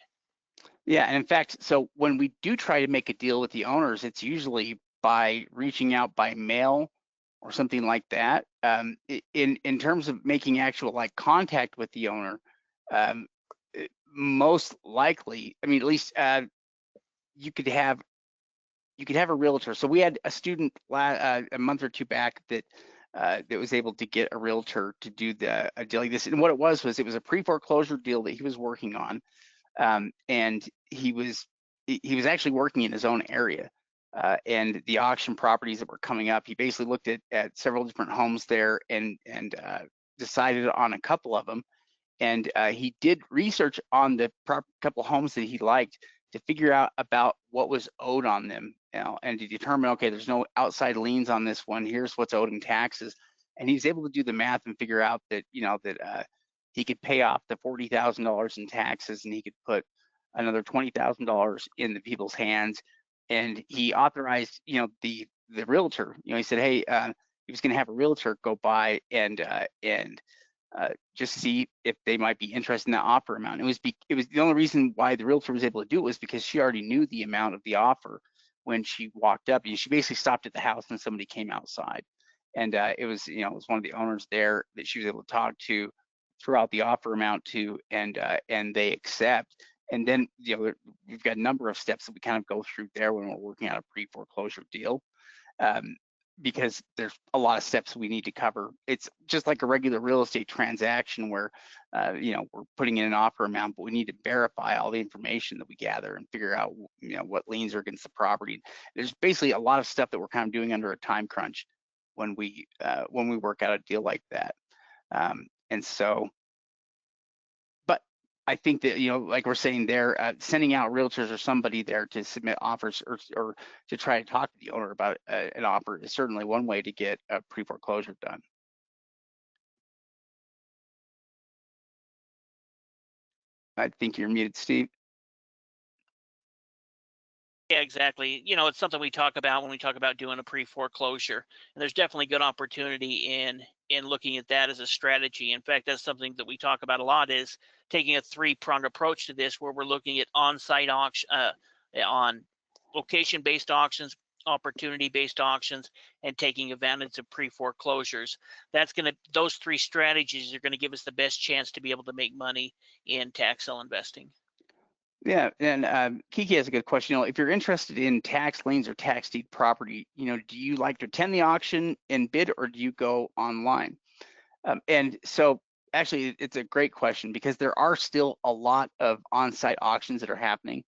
Yeah, and in fact, so when we do try to make a deal with the owners, it's usually by reaching out by mail or something like that. In terms of making actual like contact with the owner, most likely, I mean, at least you could have you could have a realtor. So we had a student a month or two back that was able to get a realtor to do a deal like this. And what it was it was a pre-foreclosure deal that he was working on, and he was actually working in his own area, and the auction properties that were coming up. He basically looked at several different homes there and decided on a couple of them. And he did research on the couple homes that he liked to figure out about what was owed on them, you know, and to determine, okay, there's no outside liens on this one. Here's what's owed in taxes, and he's able to do the math and figure out that, you know, that he could pay off the $40,000 in taxes, and he could put another $20,000 in the people's hands. And he authorized, you know, the realtor. You know, he said, hey, he was going to have a realtor go by and just see if they might be interested in that offer amount. It was the only reason why the realtor was able to do it was because she already knew the amount of the offer when she walked up. And she basically stopped at the house and somebody came outside. And it was, you know, it was one of the owners there that she was able to talk to, throw out the offer amount to, and they accept. And then, we've got a number of steps that we kind of go through there when we're working on a pre-foreclosure deal. Because there's a lot of steps we need to cover. It's just like a regular real estate transaction where, we're putting in an offer amount, but we need to verify all the information that we gather and figure out, what liens are against the property. There's basically a lot of stuff that we're kind of doing under a time crunch when we work out a deal like that. And so, but I think that, like we're saying there, sending out realtors or somebody there to submit offers or to try to talk to the owner about an offer is certainly one way to get a pre-foreclosure done. I think you're muted, Steve. Yeah, exactly. It's something we talk about when we talk about doing a pre-foreclosure, and there's definitely good opportunity in looking at that as a strategy. In fact, that's something that we talk about a lot, is taking a three-pronged approach to this, where we're looking at on-site auction, on location-based auctions, opportunity-based auctions, and taking advantage of pre-foreclosures. Those three strategies are going to give us the best chance to be able to make money in tax sale investing. Yeah, and Kiki has a good question. If you're interested in tax liens or tax deed property, do you like to attend the auction and bid, or do you go online? And so actually, it's a great question, because there are still a lot of on-site auctions that are happening.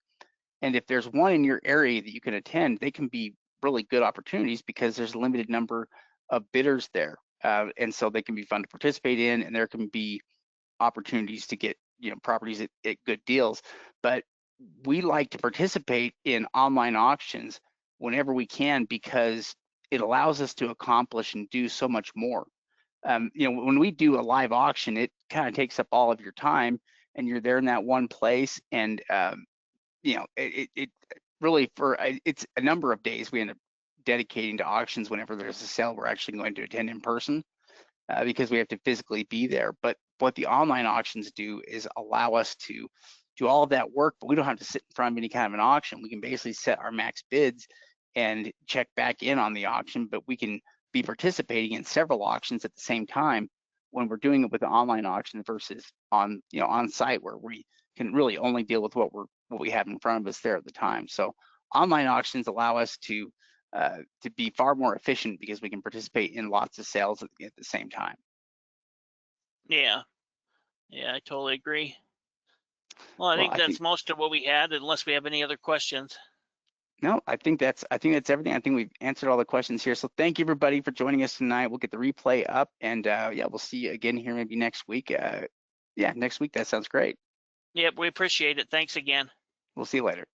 And if there's one in your area that you can attend, they can be really good opportunities because there's a limited number of bidders there. And so they can be fun to participate in, and there can be opportunities to get properties at good deals. But we like to participate in online auctions whenever we can, because it allows us to accomplish and do so much more. When we do a live auction, it kind of takes up all of your time, and you're there in that one place, and it really, it's a number of days we end up dedicating to auctions whenever there's a sale we're actually going to attend in person. Because we have to physically be there. But what the online auctions do is allow us to do all of that work, but we don't have to sit in front of any kind of an auction. We can basically set our max bids and check back in on the auction, but we can be participating in several auctions at the same time when we're doing it with the online auction versus on site, where we can really only deal with what we have in front of us there at the time. So online auctions allow us to be far more efficient, because we can participate in lots of sales at the same time. Yeah, I totally agree. Well, I think that's most of what we had, unless we have any other questions. No, I think that's everything. I think we've answered all the questions here. So thank you, everybody, for joining us tonight. We'll get the replay up, and we'll see you again here maybe next week. Next week. That sounds great. Yep, we appreciate it. Thanks again. We'll see you later.